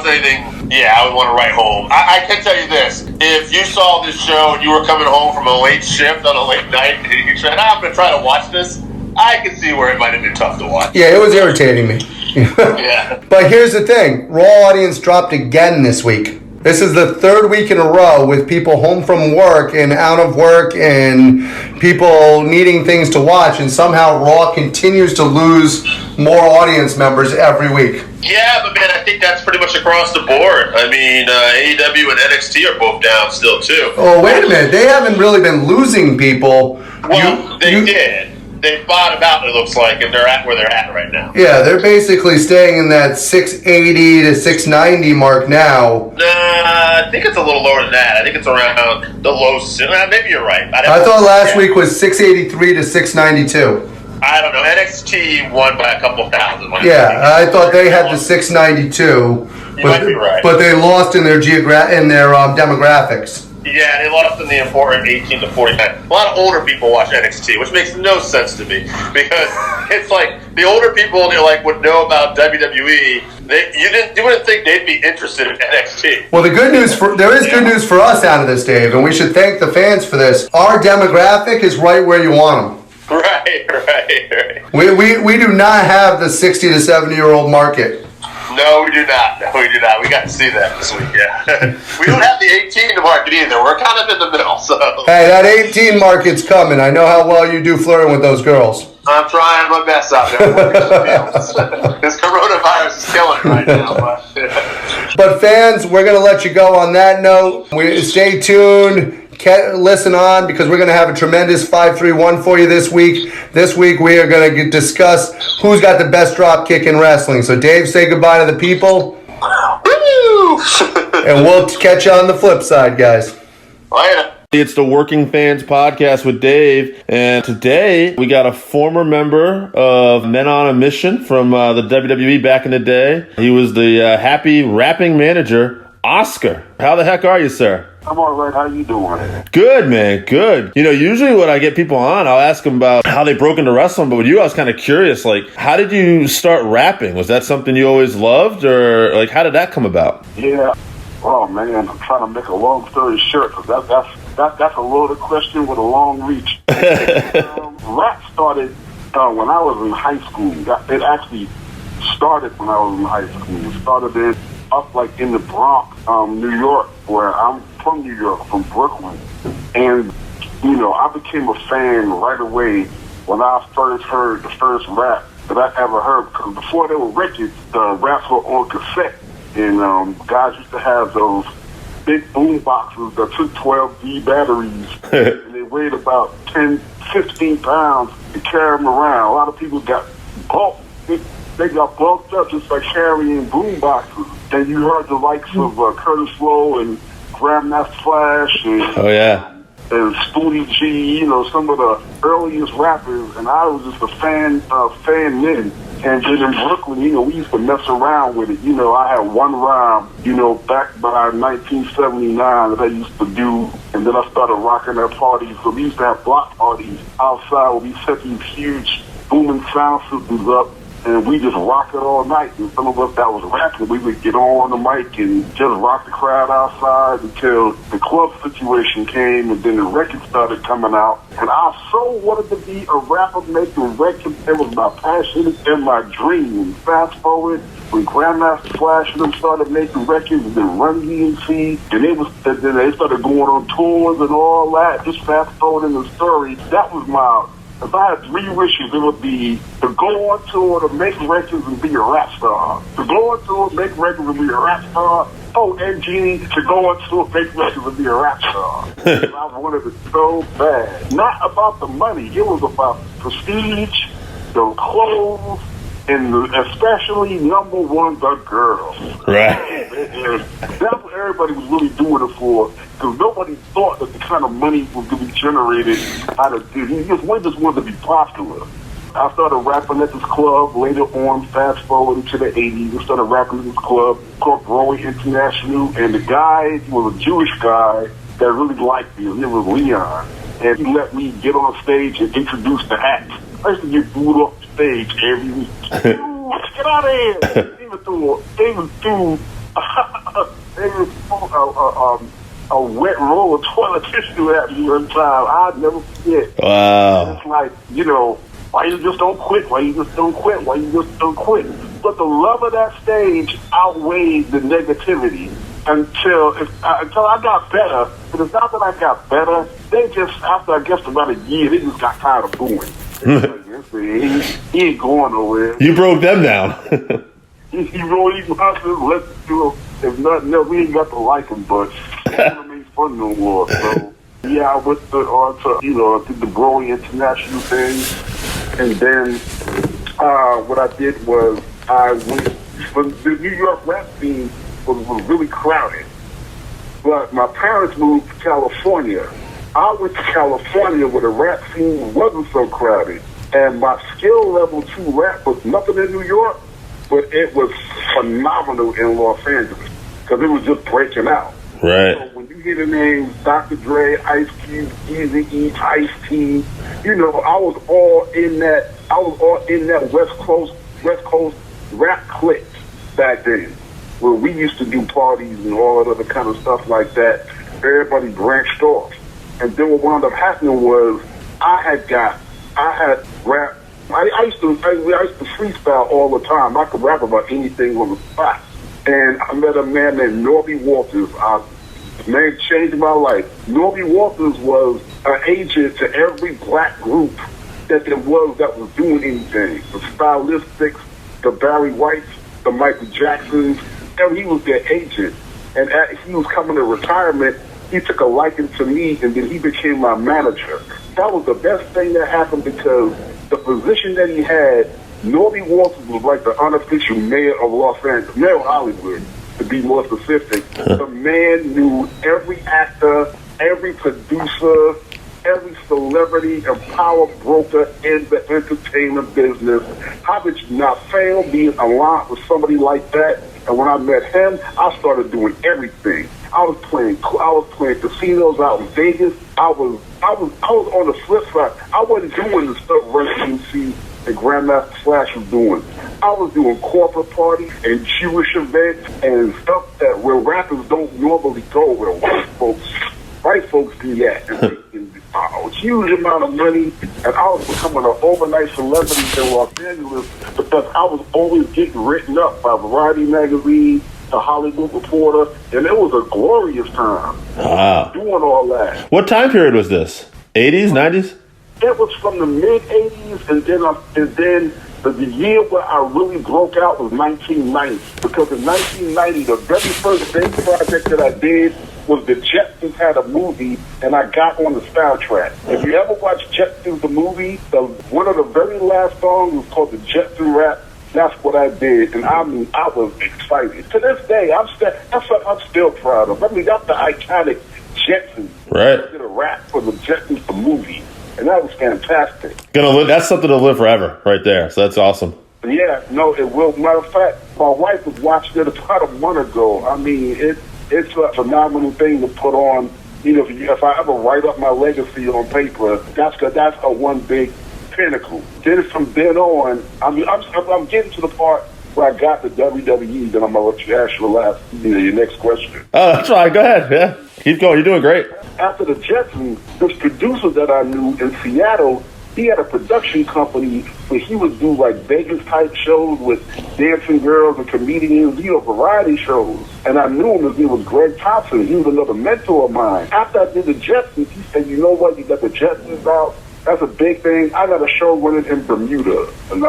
Speaker 5: anything, I would want to write home. I can tell you this, if you saw this show and you were coming home from a late shift on a late night, and you said, I'm going to try to watch this, I can see where it might have been tough to watch.
Speaker 1: Yeah, it was irritating me.
Speaker 5: Yeah.
Speaker 1: But here's the thing, Raw audience dropped again this week. This is the third week in a row with people home from work and out of work and people needing things to watch, and somehow Raw continues to lose more audience members every week.
Speaker 5: Yeah, but man, I think that's pretty much across the board. I mean, AEW and NXT are both down still too.
Speaker 1: Oh, wait a minute. They haven't really been losing people.
Speaker 5: Well, they did. They bottomed out, it looks like, and they're at where they're at right now.
Speaker 1: Yeah, they're basically staying in that 680 to 690 mark now.
Speaker 5: I think it's a little lower than that. I think it's around the low... Maybe you're right.
Speaker 1: I thought last week was 683 to 692.
Speaker 5: I don't know. NXT won by a couple thousand.
Speaker 1: Yeah, I thought they had the 692.
Speaker 5: You might be right.
Speaker 1: But they lost in their demographics.
Speaker 5: Yeah, they lost in the important 18 to 49. A lot of older people watch NXT, which makes no sense to me because it's like the older people would know about WWE. You wouldn't think they'd be interested in NXT.
Speaker 1: Well, there is good news for us out of this, Dave, and we should thank the fans for this. Our demographic is right where you want them.
Speaker 5: Right.
Speaker 1: We do not have the 60 to 70-year-old market.
Speaker 5: No, we do not. We got to see that this week, yeah. We don't have the 18 market either. We're kind of in the middle, so.
Speaker 1: Hey, that 18 market's coming. I know how well you do flirting with those girls.
Speaker 5: I'm trying my best out there. This coronavirus is killing it right now.
Speaker 1: But fans, we're going to let you go on that note. Stay tuned. Listen on because we're going to have a tremendous 531 for you this week. This week we are going to discuss who's got the best drop kick in wrestling. So Dave, say goodbye to the people. And we'll catch you on the flip side, guys.
Speaker 5: Later.
Speaker 6: It's the Working Fans Podcast with Dave, and today we got a former member of Men on a Mission from the WWE back in the day. He was the happy rapping manager, Oscar. How the heck are you, sir?
Speaker 7: I'm all right. How you doing?
Speaker 6: Good, man. Good. Usually when I get people on, I'll ask them about how they broke into wrestling. But with you, I was kind of curious. How did you start rapping? Was that something you always loved? Or, how did that come about?
Speaker 7: Yeah. Oh, man. I'm trying to make a long story short because that's a loaded question with a long reach. Rap started when I was in high school. It actually started when I was in high school. It started up in the Bronx, New York, where I'm from New York, from Brooklyn. And, I became a fan right away when I first heard the first rap that I ever heard. Because before there were records, the raps were on cassette. And guys used to have those big boom boxes that took 12D batteries. And they weighed about 10, 15 pounds to carry them around. A lot of people got bulked. They got bulked up just by carrying boom boxes. And you heard the likes of Curtis Lowe and Grandmaster Flash and Spoonie G, some of the earliest rappers. And I was just a fan then. And then in Brooklyn, we used to mess around with it. I had one rhyme, back by 1979 that I used to do. And then I started rocking at parties. So we used to have block parties outside where we set these huge booming sound systems up. And we just rock it all night. And some of us that was rapping, we would get on the mic and just rock the crowd outside until the club situation came and then the records started coming out. And I so wanted to be a rapper making records. It was my passion and my dream. And fast forward, when Grandmaster Flash and them started making records and then Run DMC, and then they started going on tours and all that. Just fast forward in the story, that was if I had 3 wishes, it would be to go on tour, to make records and be a rap star. To go on tour, make records and be a rap star. Oh, and Genie, to go on tour, make records and be a rap star. I wanted it so bad. Not about the money. It was about prestige, the clothes, and especially number one, the girls.
Speaker 6: Right.
Speaker 7: And that's what everybody was really doing it for, because nobody thought that the kind of money was going to be generated out of this. We just wanted to be popular. I started rapping at this club later on, fast forward into the 80s. I started rapping at this club called Broadway International, and the guy, he was a Jewish guy that really liked me. His name was Leon, and he let me get on stage and introduce the act. I used to get booed off the stage every week. Let's get out of here. They threw a wet roll of toilet tissue at me one time. I'd never forget.
Speaker 6: Wow.
Speaker 7: It's like, why you just don't quit? Why you just don't quit? Why you just don't quit? But the love of that stage outweighed the negativity until I got better. But it's not that I got better. They just, after I guess about a year, they just got tired of booing. He ain't going nowhere.
Speaker 6: You broke them down.
Speaker 7: He really if nothing else, we ain't got to like him, but it don't make fun no more. So yeah, I went on to I did the Broadway International thing, and then what I did was I went. The New York rap scene was really crowded, but my parents moved to California. I went to California where the rap scene wasn't so crowded, and my skill level to rap was nothing in New York, but it was phenomenal in Los Angeles because it was just breaking out.
Speaker 6: Right.
Speaker 7: So when you hear the names Dr. Dre, Ice Cube, Eazy-E, Ice-T. You know, I was all in that West Coast rap clique back then, where we used to do parties and all that other kind of stuff like that. Everybody branched off. And then what wound up happening was I had rap. I used to freestyle all the time. I could rap about anything on the spot. And I met a man named Norby Walters. Man changed my life. Norby Walters was an agent to every black group that was doing anything. The Stylistics, the Barry Whites, the Michael Jacksons, and he was their agent. And he was coming to retirement. He took a liking to me, and then he became my manager. That was the best thing that happened because the position that he had, Norby Walters was like the unofficial mayor of Los Angeles, mayor of Hollywood, to be more specific. The man knew every actor, every producer, every celebrity and power broker in the entertainment business. How did you not fail being aligned with somebody like that? And when I met him, I started doing everything. I was playing casinos out in Vegas. I was on the flip side. I wasn't doing the stuff Run MC and Grandmaster Flash was doing. I was doing corporate parties and Jewish events and stuff where rappers don't normally go, where white folks do that. And making a huge amount of money, and I was becoming an overnight celebrity in Los Angeles because I was always getting written up by Variety magazine, The Hollywood Reporter, and it was a glorious time.
Speaker 6: Wow.
Speaker 7: Doing all that.
Speaker 6: What time period was this? 80s, 90s?
Speaker 7: It was from the mid-'80s, and then the year where I really broke out was 1990. Because in 1990, the very first big project that I did was the Jetsons had a movie, and I got on the soundtrack. If you ever watch Jetsons the movie, one of the very last songs was called the Jetson Rap. That's what I did, and I mean, I was excited. To this day, that's what I'm still proud of. I mean, that's the iconic Jetsons.
Speaker 6: Right.
Speaker 7: I did a rap for the Jetsons the movie, and that was fantastic.
Speaker 6: That's something to live forever, right there. So that's awesome.
Speaker 7: Yeah, no, it will. Matter of fact, my wife was watching it about a month ago. I mean, it's a phenomenal thing to put on. You know, if I ever write up my legacy on paper, that's a one big pinnacle. Then from then on, I'm getting to the part where I got the WWE. Then I'm gonna let you ask your next question.
Speaker 6: Oh, that's right. Go ahead. Yeah, keep going. You're doing great.
Speaker 7: After the Jetsons, this producer that I knew in Seattle, he had a production company where he would do like Vegas type shows with dancing girls and comedians, variety shows. And I knew him as he was Greg Thompson. He was another mentor of mine. After I did the Jetsons, he said, "You know what? You got the Jetsons out. That's a big thing. I got a show running in Bermuda." And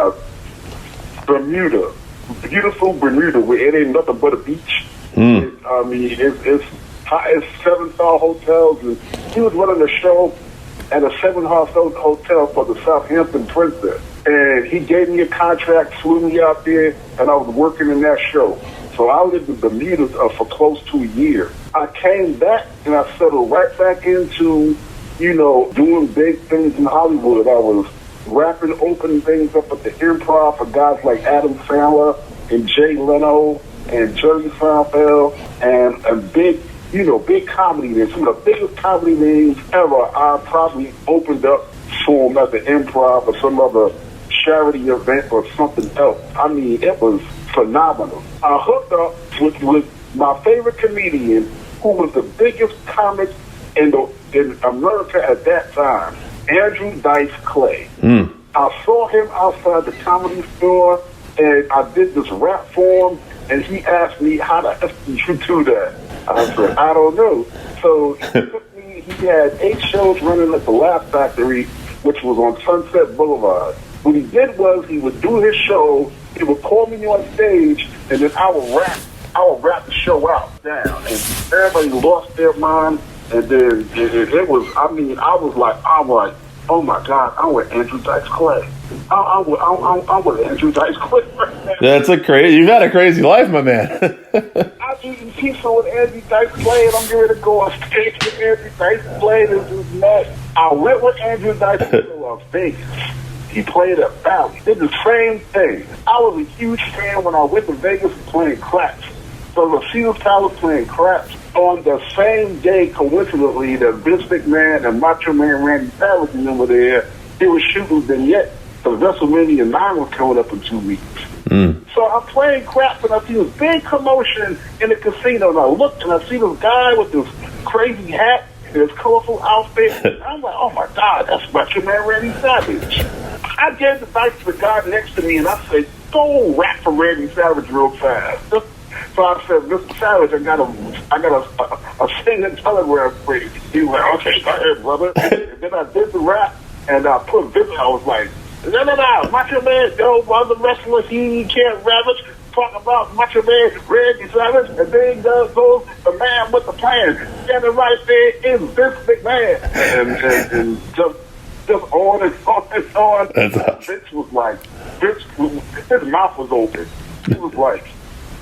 Speaker 7: beautiful Bermuda, where it ain't nothing but a beach.
Speaker 6: Mm.
Speaker 7: It's 7-star hotels, and he was running a show at a 7-star hotel for the Southampton Princess. And he gave me a contract, flew me out there, and I was working in that show. So I lived in Bermuda for close to a year. I came back, and I settled right back into, doing big things in Hollywood. I was rapping, opening things up at the Improv for guys like Adam Sandler and Jay Leno and Jerry Seinfeld and big comedy names. Some of the biggest comedy names ever. I probably opened up for them at the Improv or some other charity event or something else. I mean, it was phenomenal. I hooked up with my favorite comedian, who was the biggest comic in America at that time, Andrew Dice Clay.
Speaker 6: Mm.
Speaker 7: I saw him outside the Comedy Store, and I did this rap for him, and he asked me, "How the F did you do that?" I said, "I don't know." So he had 8 shows running at the Laugh Factory, which was on Sunset Boulevard. What he did was he would do his show, he would call me on stage, and then I would rap the show out down. And everybody lost their mind, and then it was, I was like, oh my God, I'm with Andrew Dice Clay. I'm with Andrew Dice Clay.
Speaker 6: You've had a crazy life, my man.
Speaker 7: I'm eating pizza with Andrew Dice Clay, and I'm going to go on stage with Andrew Dice Clay. This is nuts. I went with Andrew Dice Clay to Las Vegas. He played at Valley. Did the same thing. I was a huge fan when I went to Vegas playing craps. So the Caesar Palace playing craps on the same day, coincidentally, that Vince McMahon and Macho Man Randy Savage were there. They were shooting vignettes because WrestleMania 9 was coming up in 2 weeks. So I'm playing craps and I see this big commotion in the casino, and I look and I see this guy with this crazy hat and his colorful outfit. And I'm like, oh my God, that's Macho Man Randy Savage. I gave the dice to the guy next to me and I said, go rap for Randy Savage real fast. So I said, Mr. Savage, I got a singing telegram for you. He was like, okay, go ahead, brother. And then I did the rap and I put Vince. I was like, no, Macho Man, no other wrestlers he can't ravage. Talk about Macho Man, Randy Savage, and then goes the man with the plan. Standing right there is Vince McMahon. And just on and on and on.
Speaker 6: That's awesome.
Speaker 7: Vince was like, his mouth was open. He was like,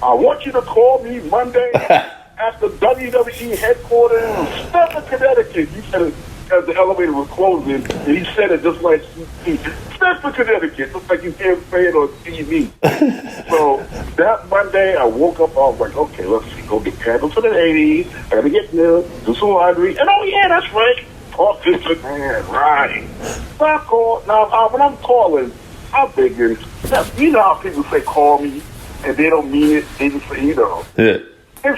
Speaker 7: I want you to call me Monday at the WWE headquarters in Stamford, Connecticut. He said it as the elevator was closing, and he said it just like Stamford, Connecticut, just like you can't say it on TV. So that Monday, I woke up, I was like, okay, let's see, go get candles for the ladies, I gotta get milk, do some laundry, and oh yeah, that's right, talk to the man, right. So I called, now when I'm calling, I'm thinking, you know how people say call me, and they don't mean it, they just say, you know.
Speaker 6: Yeah.
Speaker 7: His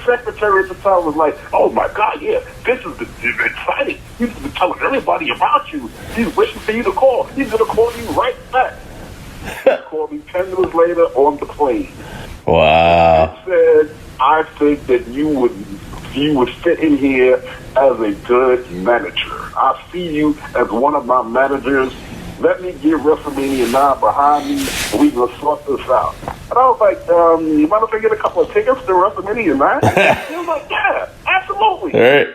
Speaker 7: secretary at the time was like, oh my God, yeah, this is exciting. He's been telling everybody about you. He's waiting for you to call. He's going to call you right back. He called me 10 minutes later on the plane.
Speaker 6: Wow.
Speaker 7: He said, I think that you would fit in here as a good manager. I see you as one of my managers. Let me get WrestleMania 9 behind me, and we can sort this out. And I was like, you mind if I get a couple of tickets to WrestleMania 9? He was like, yeah, absolutely.
Speaker 6: All right.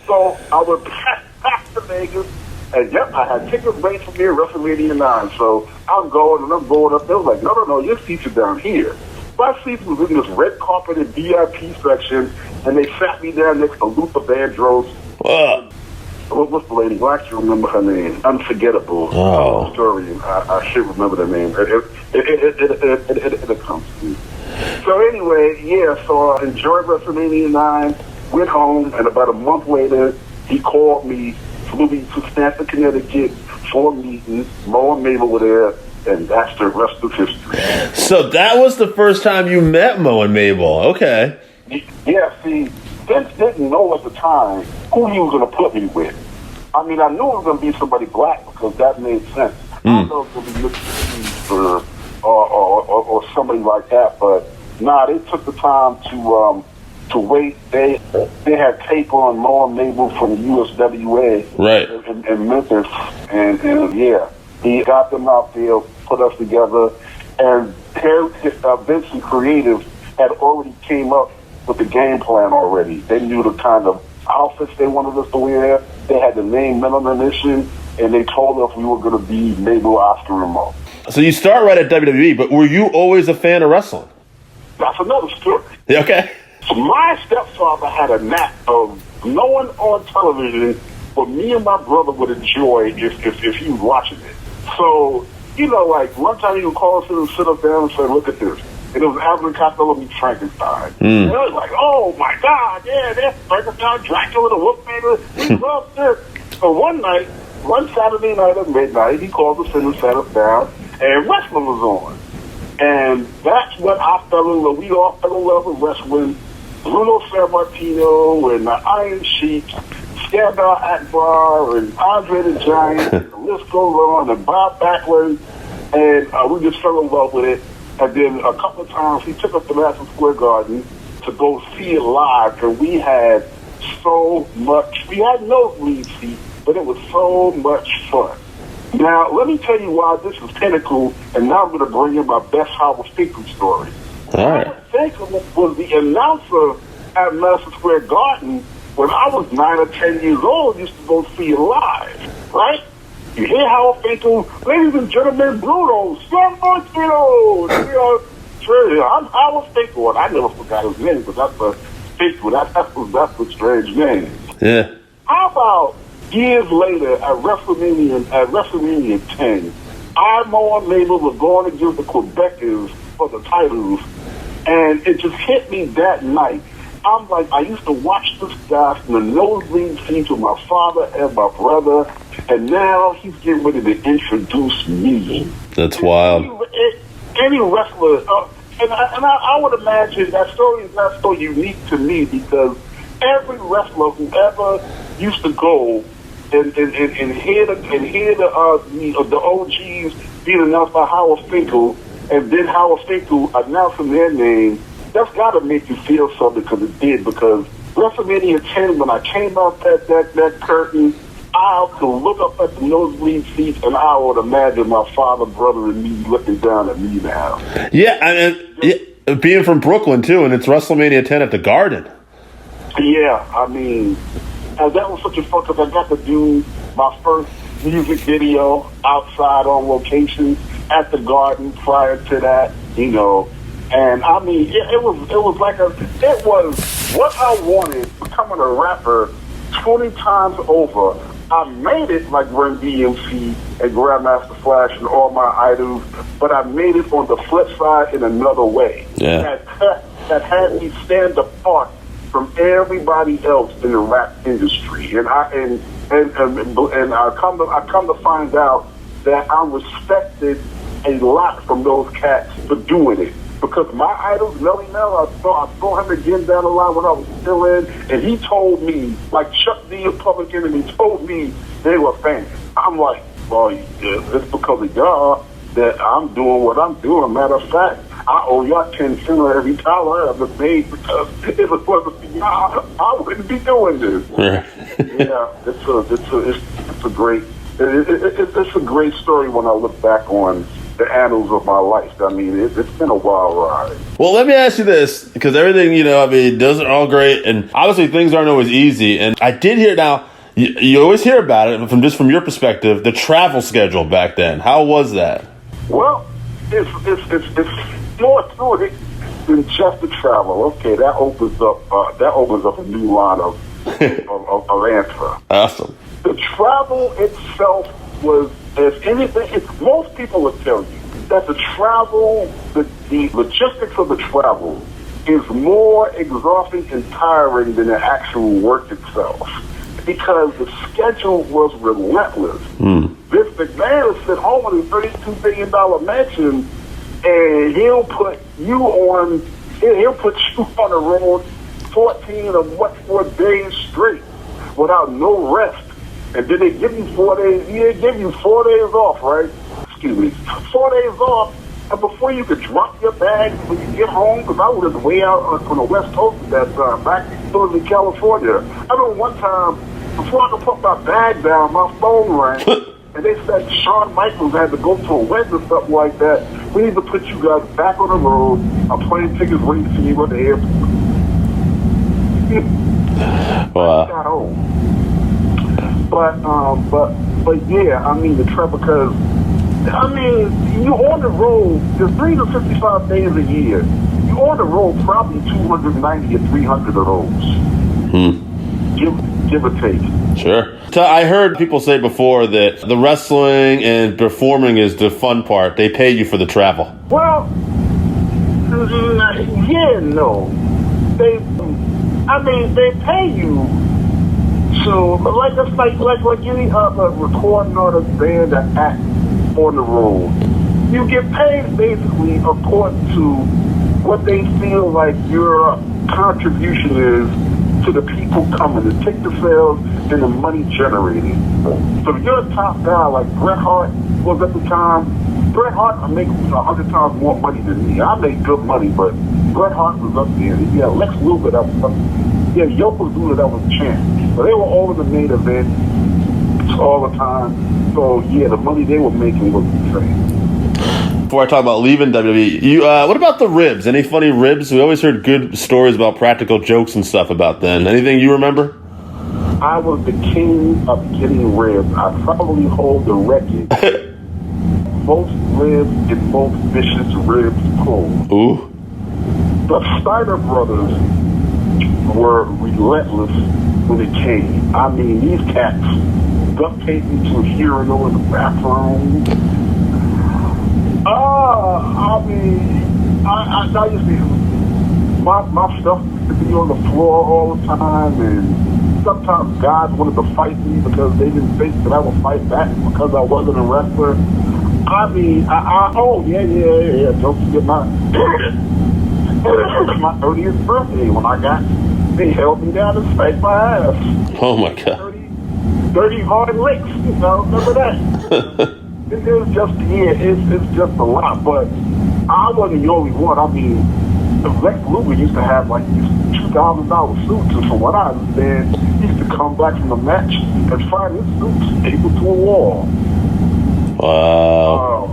Speaker 7: So I went back to Vegas, and yep, I had tickets made for me at WrestleMania 9. So I'm going up. They was like, no, your seats are down here. My seats was in this red carpeted VIP section, and they sat me down next to Luther Vandross.
Speaker 6: Whoa.
Speaker 7: What's the lady? I actually remember her name. Unforgettable.
Speaker 6: Oh.
Speaker 7: Historian. I should remember the name. It comes to me. So anyway, yeah, so I enjoyed WrestleMania 9, went home, and about a month later, he called me, flew me to Stamford, Connecticut for a meeting. Mo and Mabel were there, and that's the rest of history.
Speaker 6: So that was the first time you met Mo and Mabel. Okay.
Speaker 7: Yeah, see, Vince didn't know at the time who he was going to put me with. I mean, I knew it was going to be somebody black because that made sense. I don't know if it was going to be Mr. Steve or somebody like that, but they took the time to wait. They had tape on Mo and Mabel from the USWA
Speaker 6: right.
Speaker 7: in Memphis, and yeah, he got them out there, put us together, and Vince and Creative had already came up with the game plan already. They knew the kind of outfits they wanted us to wear. They had the name Melanin, and they told us we were going to be Mabel, Oscar, and Mo.
Speaker 6: So you start right at WWE, but were you always a fan of wrestling?
Speaker 7: That's another story.
Speaker 6: Okay.
Speaker 7: So my stepfather had a knack of knowing on television what me and my brother would enjoy if he was watching it. So, you know, like one time he would call us in and sit us down and say, look at this. And it was Alvin Costello meets Frankenstein. And it was like, oh my God, yeah, that's Frankenstein, Dracula, the Wolfman. We love this. So one Saturday night at midnight, he called us in and sat us down, and wrestling was on. And that's when I fell in love. We all fell in love with wrestling. Bruno Sammartino and the Iron Sheik, Skandar Akbar and Andre the Giant, and the list goes on, and Bob Backlund. And we just fell in love with it. And then a couple of times he took us to Madison Square Garden to go see it live, and we had so much. We had nosebleed seats, but it was so much fun. Now, let me tell you why this is pinnacle, and now I'm going to bring in my best Howard Finkel story.
Speaker 6: All right.
Speaker 7: Howard Finkel was the announcer at Madison Square Garden when I was 9 or 10 years old, used to go see it live, right? You hear Howard Finkel, ladies and gentlemen, Bruno Sammartino. I'm Howard Finkel, and I never forgot his name, but that's a Finkel. That's a strange name.
Speaker 6: Yeah.
Speaker 7: How about years later at WrestleMania 10, Mo and Mabel were going against the Quebecers for the titles, And it just hit me that night. I'm like, I used to watch this guy from the nosebleed seats with my father and my brother, and now he's getting ready to introduce me.
Speaker 6: That's wild.
Speaker 7: Any wrestler, and I would imagine that story is not so unique to me because every wrestler who ever used to go and hear the OGs being announced by Howard Finkel, and then Howard Finkel announcing their name, that's got to make you feel something, because it did. Because WrestleMania 10, when I came out that curtain, I could look up at the nosebleed seats, and I would imagine my father, brother, and me looking down at me now.
Speaker 6: Yeah, being from Brooklyn, too, and it's WrestleMania 10 at the Garden.
Speaker 7: Yeah, I mean, and that was such a fun, because I got to do my first music video outside on location at the Garden prior to that, you know. And I mean, it was what I wanted, becoming a rapper 20 times over. I made it like Run DMC and Grandmaster Flash and all my idols, but I made it on the flip side in another way.
Speaker 6: Yeah.
Speaker 7: That had me stand apart from everybody else in the rap industry. And I come to find out that I'm respected a lot from those cats for doing it. Because my idols, Melly Mel, I saw him again down the line when I was still in, and he told me, like Chuck D of Public Enemy told me they were fans. I'm like, well, it's because of y'all that I'm doing what I'm doing. Matter of fact, I owe y'all 10 cents every dollar I ever made, because if it wasn't for y'all, I wouldn't be doing this. Yeah, it's a great story when I look back on the annals of my life. I mean, it's been a wild ride.
Speaker 6: Well, let me ask you this, because everything, doesn't all great, and obviously things aren't always easy. And I did hear, now, you always hear about it, from your perspective, the travel schedule back then. How was that?
Speaker 7: Well, it's more to it than just the travel. Okay, that opens up a new line of answer.
Speaker 6: Awesome.
Speaker 7: The travel itself was, if anything, most people would tell you that the travel, the logistics of the travel is more exhausting and tiring than the actual work itself, because the schedule was relentless. This McMahon is at home in a $32 billion mansion, and he'll put you on the road 14 or 4 days straight without no rest. And then they give you 4 days. They give you 4 days off, right? Excuse me, 4 days off. And before you could drop your bags when you get home, because I was way out on the West Coast at that time, back in California. I remember one time, before I could put my bag down, my phone rang, and they said Shawn Michaels had to go to a wedding or something like that. We need to put you guys back on the road. Our plane tickets waiting for you at the airport.
Speaker 6: Wow.
Speaker 7: I got home. But yeah, I mean, the travel, because, I mean, you on the road, there's 365 days a year. You on the road probably 290 or 300 of those. Give or take.
Speaker 6: Sure. So I heard people say before that the wrestling and performing is the fun part. They pay you for the travel.
Speaker 7: Well, yeah, no. They pay you. So, like any other recording artist, band, or act on the road, you get paid basically according to what they feel like your contribution is to the people coming, the ticket sales and the money generated. So if you're a top guy like Bret Hart was at the time, Bret Hart makes 100 times more money than me. I make good money, but Bret Hart was up there. Yeah, Lex Luger, that was up there. Yeah, Yokozuna, that was champ. But they were all in the main event all the time. So, yeah, the money they were making was insane.
Speaker 6: Before I talk about leaving WWE, what about the ribs? Any funny ribs? We always heard good stories about practical jokes and stuff about then. Anything you remember?
Speaker 7: I was the king of getting ribs. I probably hold the record. Most ribs and most vicious ribs pulled.
Speaker 6: Ooh.
Speaker 7: The Steiner brothers were relentless when it came. I mean, these cats duct taped me to a urinal in the bathroom. I used to my stuff used to be on the floor all the time, and sometimes guys wanted to fight me because they didn't think that I would fight back because I wasn't a wrestler. I mean, oh yeah. Don't forget my my 30th birthday when I got. They held me down and spanked my ass.
Speaker 6: Oh my God.
Speaker 7: 30 hard licks, you know, remember that? It was just, it's just a lot, but I wasn't the only one. I mean, Lex Luger used to have like these $2,000 suits, and from what I understand, he used to come back from the match and find his suits stapled to a wall.
Speaker 6: Wow.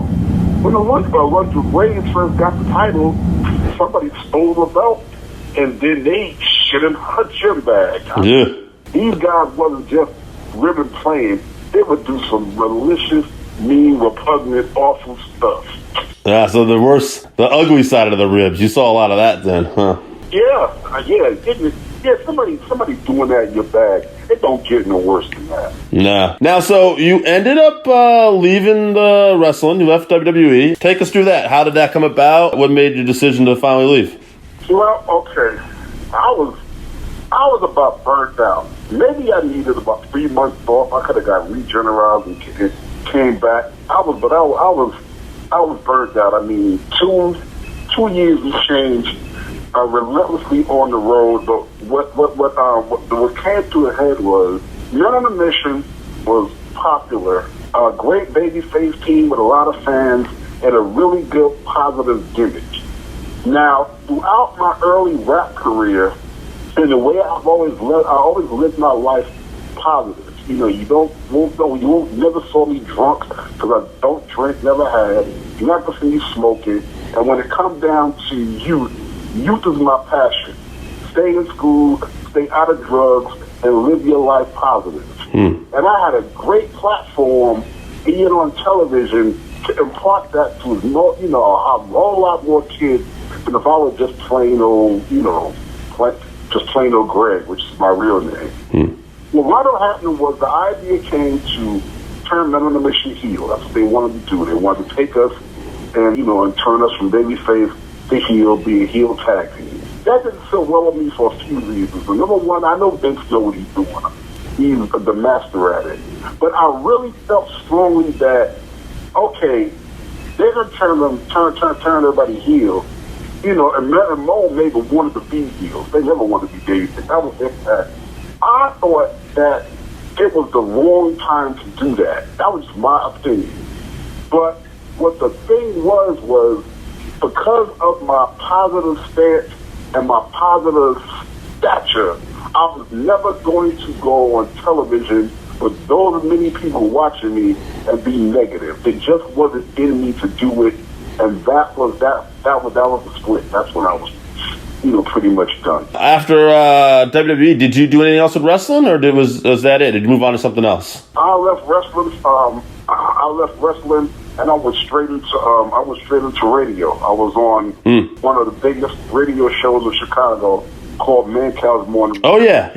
Speaker 7: When the Luger Reigns first got the title, somebody stole the belt, and then they shit in her gym bag.
Speaker 6: Yeah.
Speaker 7: These guys wasn't just ribbon playing. They would do some malicious, mean, repugnant, awful stuff.
Speaker 6: Yeah, so the ugly side of the ribs. You saw a lot of that then, huh?
Speaker 7: Yeah. Somebody doing that in your bag. It don't get no worse than that.
Speaker 6: Nah. Now, so you ended up leaving the wrestling. You left WWE. Take us through that. How did that come about? What made your decision to finally leave?
Speaker 7: Well, okay. I was about burnt out. Maybe I needed about 3 months off. I could have got regenerized and came back. I was burnt out. I mean, 2 years and change, relentlessly on the road. But what came to a head was Men on a Mission was popular, a great babyface team with a lot of fans, and a really good positive gimmick. Now, throughout my early rap career, and the way I always lived my life positive. You know, you won't never saw me drunk because I don't drink, never had. You're not gonna see me smoking. And when it comes down to youth is my passion. Stay in school, stay out of drugs, and live your life positive. And I had a great platform being on television to impart that to a whole lot more kids than if I was just plain old, just plain old Greg, which is my real name. Well, what happened was the idea came to turn Men on a Mission heel. That's what they wanted to do. They wanted to take us and turn us from babyface to heel, be a heel tag team. That didn't sit well with me for a few reasons. But number one, I know Vince knows what he's doing. He's the master at it. But I really felt strongly that, okay, they're going to turn everybody heel. And Mo maybe wanted to be heels. They never wanted to be babyface. That was Impact. I thought that it was the wrong time to do that. That was my opinion. But what the thing was because of my positive stance and my positive stature, I was never going to go on television with those many people watching me and be negative. It just wasn't in me to do it, and that was the split. That's when I was pretty much done. After
Speaker 6: WWE, did you do anything else with wrestling, or was that it? Did you move on to something else?
Speaker 7: I left wrestling. And I went straight into radio. I was on one of the biggest radio shows in Chicago called Mancow's Morning.
Speaker 6: Oh yeah.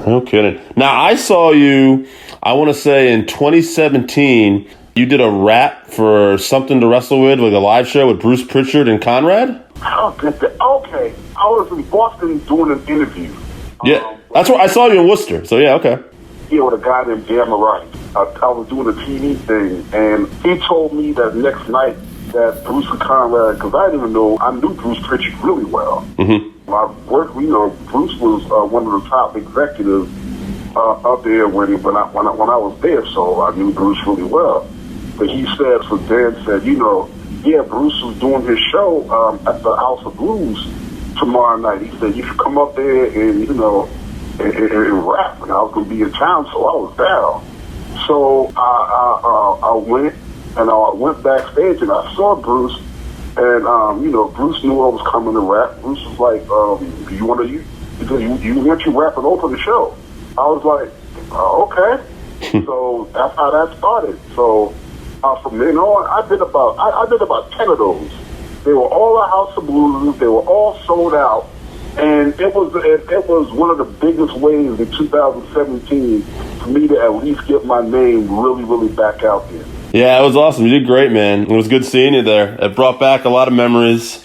Speaker 6: No kidding. Now I saw you. I want to say in 2017. You did a rap for Something to Wrestle With, like a live show with Bruce Pritchard and Conrad?
Speaker 7: Okay. I was in Boston doing an interview.
Speaker 6: Yeah, that's where I saw you in Worcester. So, yeah, okay.
Speaker 7: Yeah, with a guy named Dan Marais. I was doing a TV thing, and he told me that next night that Bruce and Conrad, because I didn't even know, I knew Bruce Pritchard really well. Mm-hmm. I worked, Bruce was one of the top executives up there when I was there, so I knew Bruce really well. But he said, so Dan said, Bruce was doing his show at the House of Blues tomorrow night. He said, you should come up there and rap. And I was going to be in town, so I was down. So I went, and I went backstage, and I saw Bruce. And, Bruce knew I was coming to rap. Bruce was like, you want you rap and open the show? I was like, okay. So that's how that started. So from then on, I did about 10 of those. They were all a House of Blues. They were all sold out, and it was one of the biggest ways in 2017 for me to at least get my name really, really back out there.
Speaker 6: Yeah, it was awesome. You did great, man. It was good seeing you there. It brought back a lot of memories.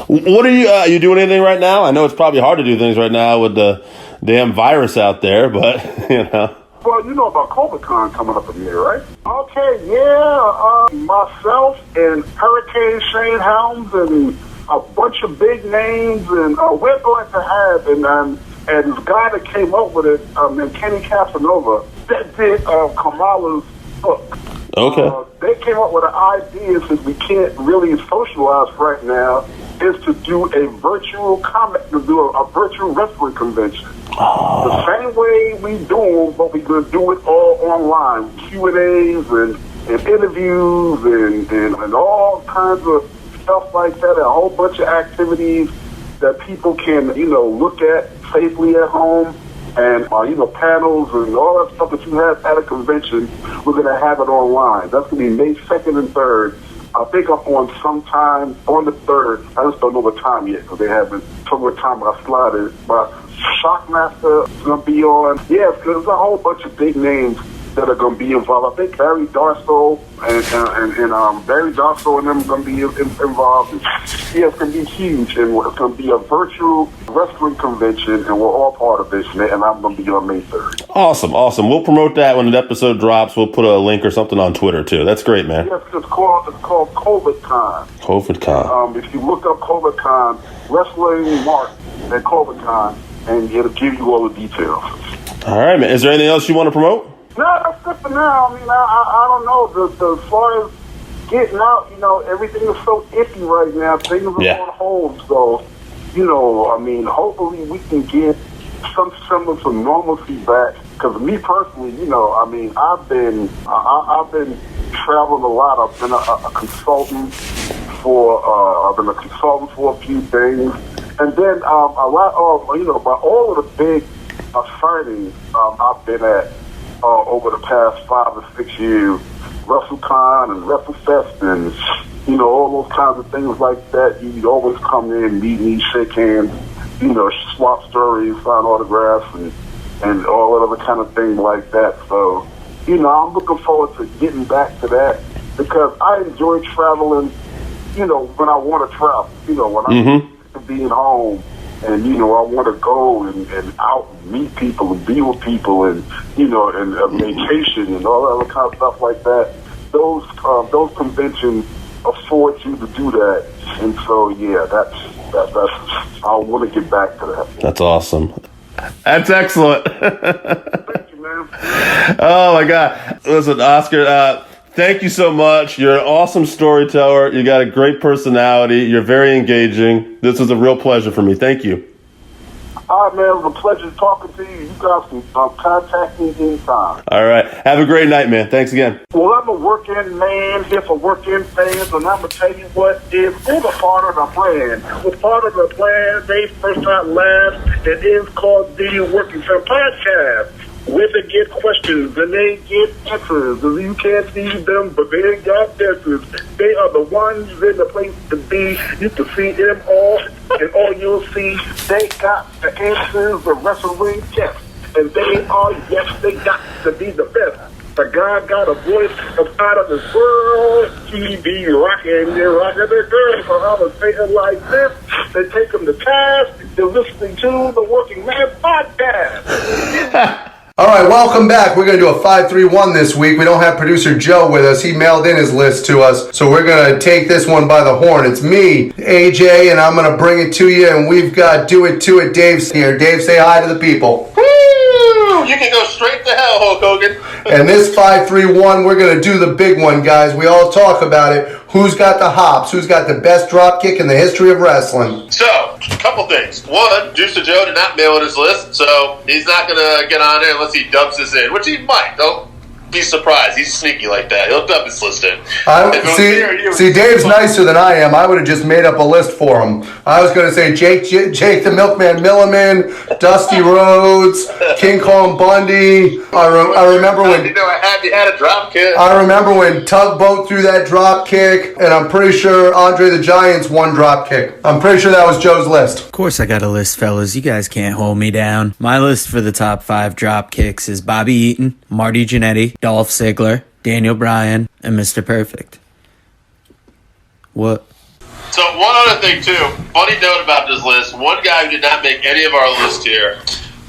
Speaker 6: What are you doing anything right now? I know it's probably hard to do things right now with the damn virus out there, but, you know.
Speaker 7: Well, you know about Covidcon coming up in here, right? Okay, yeah. Myself and Hurricane Shane Helms and a bunch of big names, and we're going to have, and this guy that came up with it, and Kenny Casanova, that did Kamala's book.
Speaker 6: Okay.
Speaker 7: They came up with an idea, since we can't really socialize right now, is to do a virtual a virtual wrestling convention. The same way we do them, but we're going to do it all online. Q&As and interviews and all kinds of stuff like that, a whole bunch of activities that people can, look at safely at home. And, panels and all that stuff that you have at a convention, we're going to have it online. That's going to be May 2nd and 3rd. I think I'm on sometime on the 3rd. I just don't know what time yet, because they haven't told me what time I slotted. But Shockmaster is going to be on. Yeah, because there's a whole bunch of big names that are going to be involved. I think Barry Darsow and Barry Darsow and them are going to be involved. And, yeah, it's going to be huge, and it's going to be a virtual wrestling convention, and we're all part of this, and I'm going to be on May 3rd.
Speaker 6: Awesome. We'll promote that when the episode drops. We'll put a link or something on Twitter, too. That's great, man.
Speaker 7: Yes, it's called Covidcon.
Speaker 6: Covidcon.
Speaker 7: If you look up Covidcon, Wrestling Mark at Covidcon, and it'll give you all the details.
Speaker 6: All right, man. Is there anything else you want to promote?
Speaker 7: No, that's good for now. I mean, I don't know. As far as getting out, everything is so iffy right now. Things are on hold. So, hopefully we can get some semblance of normalcy back. Because me personally, I've been traveling a lot. I've been a consultant for a few things, and then a lot of by all of the big signings I've been at. Over the past 5 or 6 years, WrestleCon and WrestleFest and, all those kinds of things like that. You'd always come in, meet me, shake hands, swap stories, sign autographs, and all that other kind of thing like that. So, I'm looking forward to getting back to that, because I enjoy traveling, when I want to travel, when I'm being home. And, I want to go and out and meet people and be with people and, and vacation and all that other kind of stuff like that. Those conventions afford you to do that. And so, yeah, that's I want to get back to that.
Speaker 6: That's awesome. That's excellent.
Speaker 7: Thank you, man.
Speaker 6: Oh, my God. Listen, Oscar, thank you so much. You're an awesome storyteller. You got a great personality. You're very engaging. This was a real pleasure for me. Thank you.
Speaker 7: All right, man. It was a pleasure talking to you. You guys can contact me anytime.
Speaker 6: All right. Have a great night, man. Thanks again.
Speaker 7: Well, I'm a working man here for working fans, and I'm going to tell you what is a part of the plan. Well, part of the plan, Dave's First Time Last, it is called the Working Fan Podcast. Where they get questions and they get answers. You can't see them, but they got answers. They are the ones in the place to be. You can see them all, and all you'll see, they got the answers, the wrestling test. And they are, yes, they got to be the best. The guy got a voice of out of this world. He be rocking the girl. So I'm going to say it like this. They take him to task. They're listening to the Working Man Podcast.
Speaker 1: All right, welcome back. We're going to do a 5-3-1 this week. We don't have producer Joe with us. He mailed in his list to us, so we're going to take this one by the horn. It's me, AJ, and I'm going to bring it to you, and we've got Do It To It Dave here. Dave, say hi to the people.
Speaker 5: Woo! You can go straight to hell, Hulk Hogan.
Speaker 1: And this 5-3-1, we're going to do the big one, guys. We all talk about it. Who's got the hops? Who's got the best drop kick in the history of wrestling?
Speaker 5: So, a couple things. One, Juicer Joe did not mail in his list, so he's not going to get on there unless he dubs this in, which he might. Don't be surprised. He's sneaky like that. He'll dub his list in.
Speaker 1: See, Dave's nicer than I am. I would have just made up a list for him. I was going to say Jake the Milkman Milliman, Dusty Rhodes, King Kong Bundy. I remember when
Speaker 5: you had a drop kick.
Speaker 1: I remember when Tugboat threw that drop kick, and I'm pretty sure Andre the Giant's one drop kick. I'm pretty sure that was Joe's list.
Speaker 8: Of course I got a list, fellas. You guys can't hold me down. My list for the top 5 drop kicks is Bobby Eaton, Marty Jannetty, Dolph Ziggler, Daniel Bryan, and Mr. Perfect. What?
Speaker 5: So one other thing too, funny note about this list, one guy who did not make any of our list here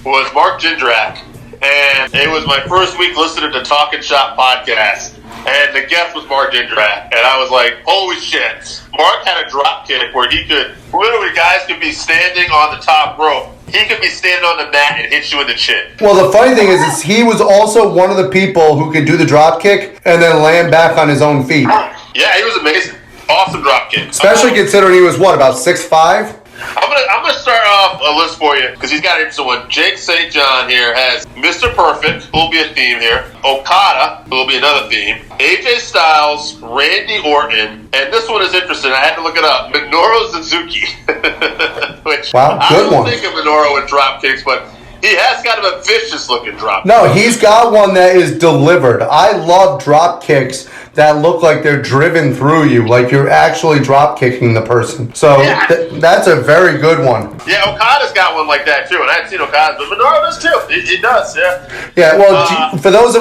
Speaker 5: was Mark Jindrak. And it was my first week listening to Talkin' Shop podcast. And the guest was Mark Jindrak. And I was like, holy shit. Mark had a drop kick where he could, literally guys could be standing on the top rope. He could be standing on the mat and hit you in the chin.
Speaker 1: Well, the funny thing is he was also one of the people who could do the drop kick and then land back on his own feet.
Speaker 5: Yeah, he was amazing. Awesome drop kick.
Speaker 1: Especially considering he was, what, about 6'5"?
Speaker 5: I'm gonna start off a list for you because he's got an interesting one. Jake St. John here has Mr. Perfect, who will be a theme here. Okada, who will be another theme. AJ Styles, Randy Orton, and this one is interesting. I had to look it up. Minoru Suzuki, which
Speaker 1: wow, good
Speaker 5: I don't
Speaker 1: one.
Speaker 5: think of Minoru with drop kicks, but he has kind of a vicious looking drop.
Speaker 1: No, he's got one that is delivered. I love drop kicks that look like they're driven through you, like you're actually drop kicking the person. So that's a very good one.
Speaker 5: Yeah, Okada's got one like that too, and I haven't seen Okada's, but Minoru does too. He does, yeah.
Speaker 1: Yeah, well, for those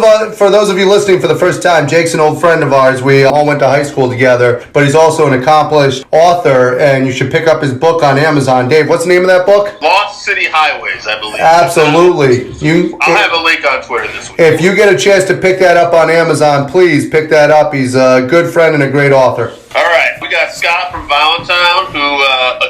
Speaker 1: of you listening for the first time, Jake's an old friend of ours. We all went to high school together, but he's also an accomplished author, and you should pick up his book on Amazon. Dave, what's the name of that book?
Speaker 5: Lost City Highways, I believe.
Speaker 1: Absolutely.
Speaker 5: I'll have a link on Twitter this week.
Speaker 1: If you get a chance to pick that up on Amazon, please pick that up. He's a good friend and a great author.
Speaker 5: All right, we got Scott from Valentine, who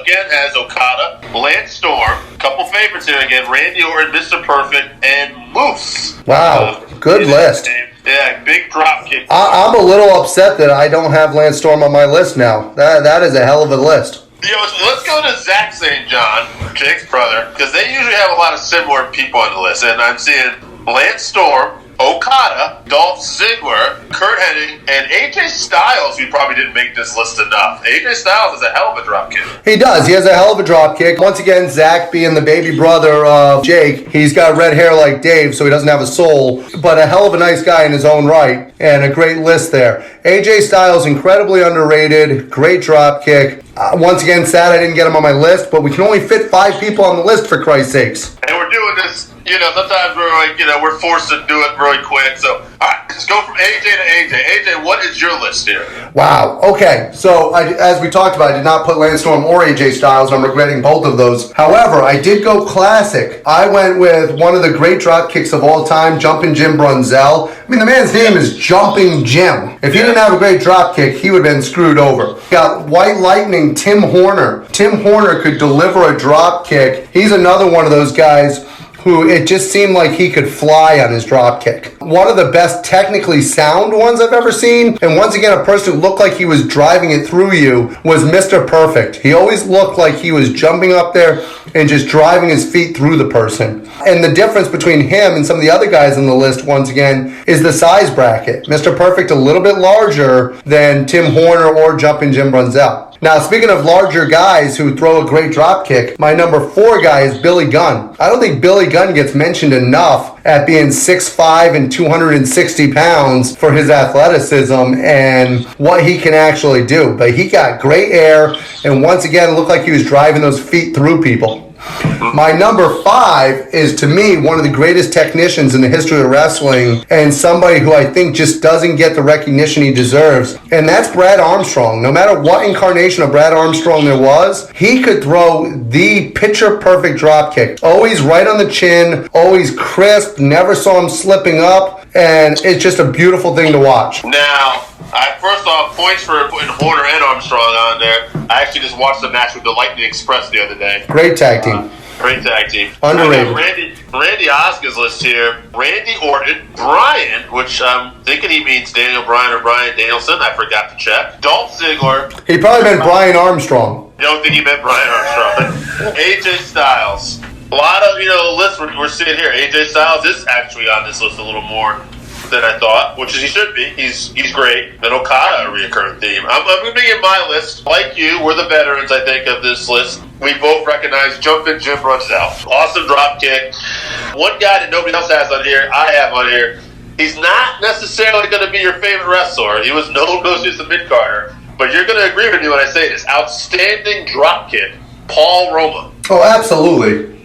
Speaker 5: again has Okada, Lance Storm, a couple favorites here again, Randy Orton, Mr. Perfect, and Moose.
Speaker 1: Wow, good list.
Speaker 5: Yeah, big drop kick.
Speaker 1: I'm a little upset that I don't have Lance Storm on my list now. That is a hell of a list.
Speaker 5: Let's go to Zach St. John, Jake's brother, because they usually have a lot of similar people on the list, and I'm seeing Lance Storm, Okada, Dolph Ziggler, Kurt Hennig, and AJ Styles, who probably didn't make this list enough. AJ Styles is a hell of a drop kick.
Speaker 1: He does. He has a hell of a drop kick. Once again, Zach being the baby brother of Jake, he's got red hair like Dave, so he doesn't have a soul, but a hell of a nice guy in his own right, and a great list there. AJ Styles, incredibly underrated, great drop kick. Once again, sad I didn't get him on my list, but we can only fit 5 people on the list, for Christ's sakes.
Speaker 5: And we're doing this, sometimes we're like, we're forced to do it really quick. So, all right, let's go from AJ to AJ. AJ, what is your list here?
Speaker 1: Wow. Okay. So, as we talked about, I did not put Lance Storm or AJ Styles. I'm regretting both of those. However, I did go classic. I went with one of the great drop kicks of all time, Jumping Jim Brunzell. I mean, the man's name is Jumping Jim. If he didn't have a great drop kick, he would have been screwed over. Got White Lightning, Tim Horner. Tim Horner could deliver a drop kick. He's another one of those guys who it just seemed like he could fly on his drop kick. One of the best technically sound ones I've ever seen, and once again, a person who looked like he was driving it through you, was Mr. Perfect. He always looked like he was jumping up there and just driving his feet through the person. And the difference between him and some of the other guys on the list, once again, is the size bracket. Mr. Perfect a little bit larger than Tim Horner or Jumping Jim Brunzell. Now, speaking of larger guys who throw a great drop kick, my number 4 guy is Billy Gunn. I don't think Billy Gunn gets mentioned enough at being 6'5" and 260 pounds for his athleticism and what he can actually do. But he got great air, and once again, it looked like he was driving those feet through people. My number 5 is, to me, one of the greatest technicians in the history of wrestling, and somebody who I think just doesn't get the recognition he deserves, and that's Brad Armstrong. No matter what incarnation of Brad Armstrong there was, he could throw the picture-perfect drop kick. Always right on the chin, always crisp, never saw him slipping up, and it's just a beautiful thing to watch.
Speaker 5: Now, first off, points for putting Horner and Armstrong on there. I actually just watched the match with the Lightning Express the other day.
Speaker 1: Great tag team.
Speaker 5: Great tag team.
Speaker 1: Underrated.
Speaker 5: Randy Oscar's list here. Randy Orton, Bryan, which I'm thinking he means Daniel Bryan or Bryan Danielson. I forgot to check. Dolph Ziggler.
Speaker 1: He probably meant Brian Armstrong.
Speaker 5: You don't think he meant Bryan Armstrong. AJ Styles. A lot of, lists we're seeing here. AJ Styles is actually on this list a little more than I thought, which is he should be. He's great. And Okada, a reoccurring theme. I'm going to begin my list. Like you, we're the veterans, I think, of this list. We both recognize Jumpin' Jim Brunzell. Awesome drop kick. One guy that nobody else has on here, I have on here. He's not necessarily going to be your favorite wrestler. He was known as a mid-carder. But you're going to agree with me when I say this. Outstanding drop kick, Paul Roma.
Speaker 1: Oh, absolutely.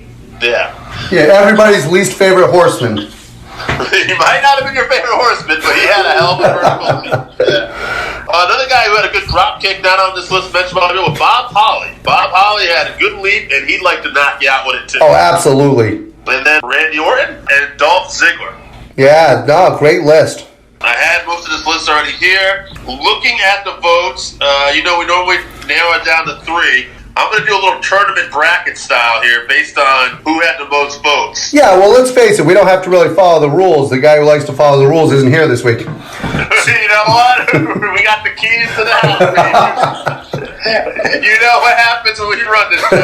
Speaker 5: Yeah.
Speaker 1: Yeah, everybody's least favorite horseman.
Speaker 5: He might not have been your favorite horseman, but he had a hell of a vertical leap. Yeah. Another guy who had a good drop kick down on this list mentioned by me was Bob Holly. Bob Holly had a good leap, and he'd like to knock you out with it too.
Speaker 1: Oh, absolutely.
Speaker 5: And then Randy Orton and Dolph Ziggler.
Speaker 1: Yeah, no, great list.
Speaker 5: I had most of this list already here. Looking at the votes, we normally narrow it down to 3. I'm going to do a little tournament bracket style here based on who had the most votes.
Speaker 1: Yeah, well, let's face it. We don't have to really follow the rules. The guy who likes to follow the rules isn't here this week.
Speaker 5: You know what? We got the keys to the house. You know what happens when we run this show.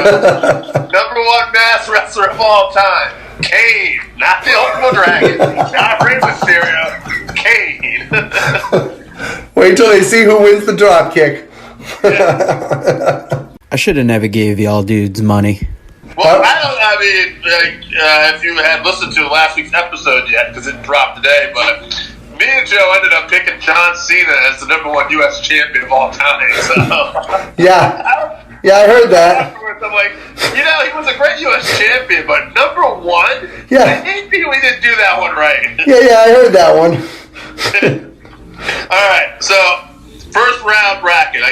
Speaker 5: Number 1 mass wrestler of all time. Kane. Not the Ultimate Dragon. Not Rey Mysterio. Kane.
Speaker 1: Wait till they see who wins the drop kick.
Speaker 5: Yeah.
Speaker 8: I should have never gave y'all dudes money.
Speaker 5: Well, if you had listened to last week's episode yet, because it dropped today, but me and Joe ended up picking John Cena as the number 1 U.S. champion of all time. So
Speaker 1: Yeah, I heard that.
Speaker 5: Afterwards, I'm like, he was a great U.S. champion, but number 1?
Speaker 1: Yeah.
Speaker 5: I think we didn't do that one right.
Speaker 1: Yeah, I heard that one.
Speaker 5: All right, so first round bracket. I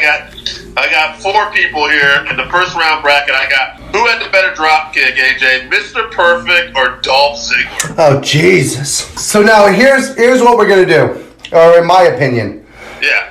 Speaker 5: got 4 people here. In the first round bracket, I got who had the better drop kick, AJ? Mr. Perfect or Dolph Ziggler?
Speaker 1: Oh, Jesus. So now here's what we're going to do, or in my opinion.
Speaker 5: Yeah.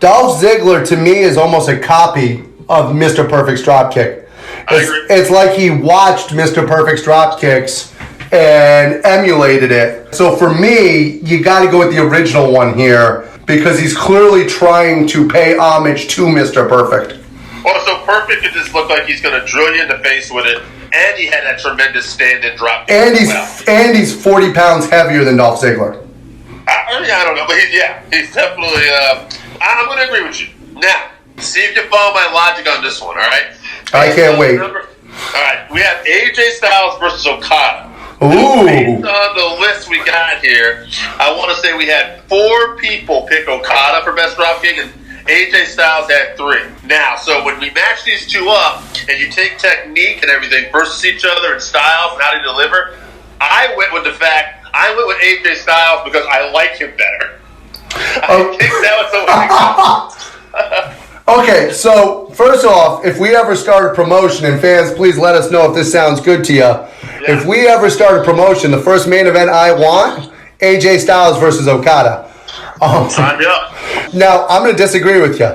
Speaker 1: Dolph Ziggler, to me, is almost a copy of Mr. Perfect's drop kick. It's like he watched Mr. Perfect's drop kicks and emulated it. So for me, you got to go with the original one here because he's clearly trying to pay homage to Mr. Perfect.
Speaker 5: Well, so Perfect could just look like he's going to drill you in the face with it, and he had that tremendous stand-in drop kick.
Speaker 1: And he's 40 pounds heavier than Dolph Ziggler.
Speaker 5: I don't know, but he's definitely. I'm going to agree with you. Now, see if you follow my logic on this one. All right.
Speaker 1: I can't wait.
Speaker 5: All right, we have AJ Styles versus Okada.
Speaker 1: Ooh.
Speaker 5: Based on the list we got here, I want to say we had 4 people pick Okada for best dropkick, and AJ Styles had 3. Now, so when we match these 2 up, and you take technique and everything versus each other and styles and how to deliver, I went with AJ Styles because I like him better. I think that was the way.
Speaker 1: Okay, so first off, if we ever start a promotion, and fans, please let us know if this sounds good to you. Yeah. If we ever start a promotion, the first main event I want, AJ Styles versus Okada.
Speaker 5: Sign me up.
Speaker 1: Now, I'm going to disagree with you.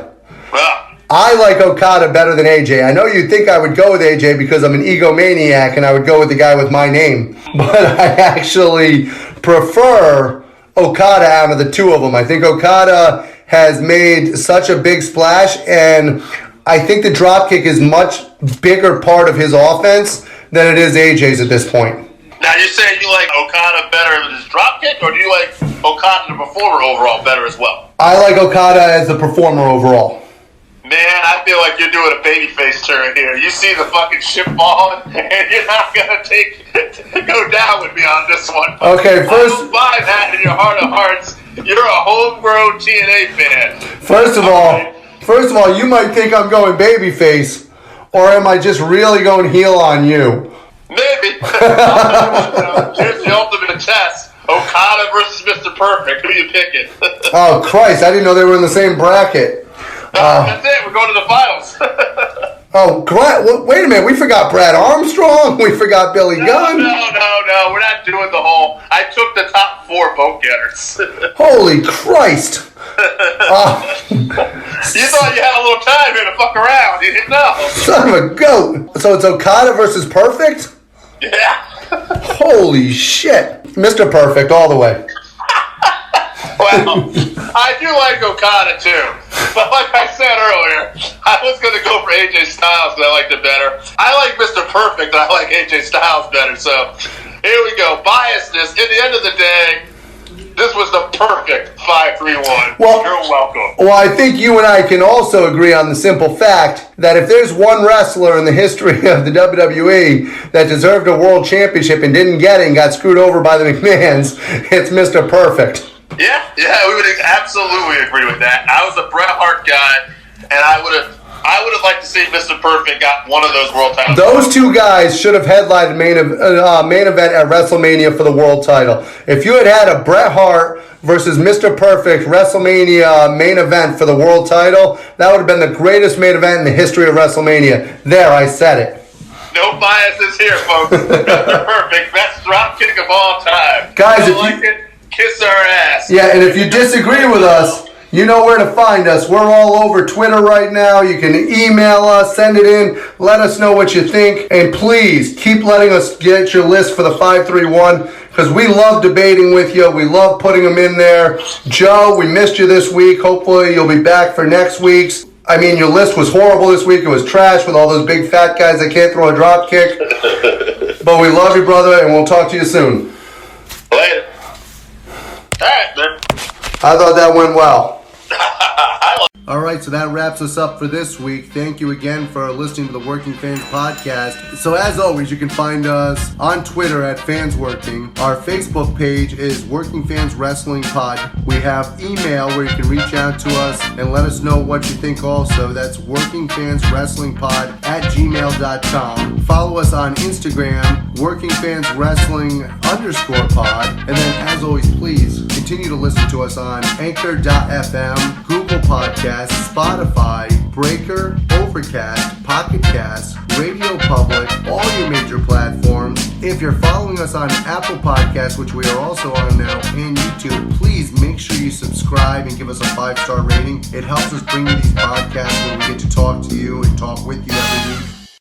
Speaker 5: Well,
Speaker 1: I like Okada better than AJ. I know you'd think I would go with AJ because I'm an egomaniac and I would go with the guy with my name. But I actually prefer Okada out of the 2 of them. I think Okada has made such a big splash, and I think the dropkick is much bigger part of his offense than it is AJ's at this point.
Speaker 5: Now, you're saying you like Okada better with his dropkick, or do you like Okada the performer overall better as well?
Speaker 1: I like Okada as the performer overall.
Speaker 5: Man, I feel like you're doing a babyface turn here. You see the fucking ship falling, and you're not going to go down with me on this one.
Speaker 1: Okay, first...
Speaker 5: I don't buy that in your heart of hearts. You're a homegrown TNA fan.
Speaker 1: First of all, you might think I'm going babyface, or am I just really going heel on you?
Speaker 5: Maybe. Here's the ultimate test. Okada versus Mr. Perfect. Who are you picking?
Speaker 1: Oh, Christ. I didn't know they were in the same bracket.
Speaker 5: That's it. We're going to the finals.
Speaker 1: Wait a minute. We forgot Brad Armstrong. We forgot Billy Gunn.
Speaker 5: No. We're not doing the whole... I took the top 4 vote getters.
Speaker 1: Holy Christ.
Speaker 5: You thought you had a little time here to fuck around. You didn't know.
Speaker 1: Son of a goat. So it's Okada versus Perfect?
Speaker 5: Yeah.
Speaker 1: Holy shit. Mr. Perfect all the way.
Speaker 5: Well, I do like Okada too. But like I said earlier, I was going to go for AJ Styles because I liked it better. I like Mr. Perfect and I like AJ Styles better. So here we go. Biasness. At the end of the day, this was the perfect 5-3-1.
Speaker 1: Well,
Speaker 5: you're welcome.
Speaker 1: Well, I think you and I can also agree on the simple fact that if there's one wrestler in the history of the WWE that deserved a world championship and didn't get it and got screwed over by the McMahons, it's Mr. Perfect.
Speaker 5: Yeah, we would absolutely agree with that. I was a Bret Hart guy, and I would have I would have liked to see Mr. Perfect got one of those world titles.
Speaker 1: Those two guys should have headlined the main event at WrestleMania for the world title. If you had a Bret Hart versus Mr. Perfect WrestleMania main event for the world title, that would have been the greatest main event in the history of WrestleMania. There, I said it.
Speaker 5: No biases here, folks. Mr. Perfect, best dropkick of all time.
Speaker 1: Guys,
Speaker 5: if you like it, kiss our ass.
Speaker 1: Yeah, and if you disagree with us, you know where to find us. We're all over Twitter right now. You can email us, send it in, let us know what you think. And please, keep letting us get your list for the 531, because we love debating with you. We love putting them in there. Joe, we missed you this week. Hopefully you'll be back for next week's. I mean, your list was horrible this week. It was trash with all those big fat guys that can't throw a drop kick. But we love you, brother, and we'll talk to you soon.
Speaker 5: Later. All right, man.
Speaker 1: I thought that went well. All right, so that wraps us up for this week. Thank you again for listening to the Working Fans Podcast. So as always, you can find us on Twitter at FansWorking. Our Facebook page is Working Fans Wrestling Pod. We have email where you can reach out to us and let us know what you think also. That's workingfanswrestlingpod@gmail.com. Follow us on Instagram, workingfanswrestling_pod. And then as always, please continue to listen to us on Anchor.fm, Google Podcasts, Spotify, Breaker, Overcast, Pocket Cast, Radio Public, all your major platforms. If you're following us on Apple Podcasts, which we are also on now, and YouTube, please make sure you subscribe and give us a 5-star rating. It helps us bring you these podcasts where we get to talk to you and talk with you every week.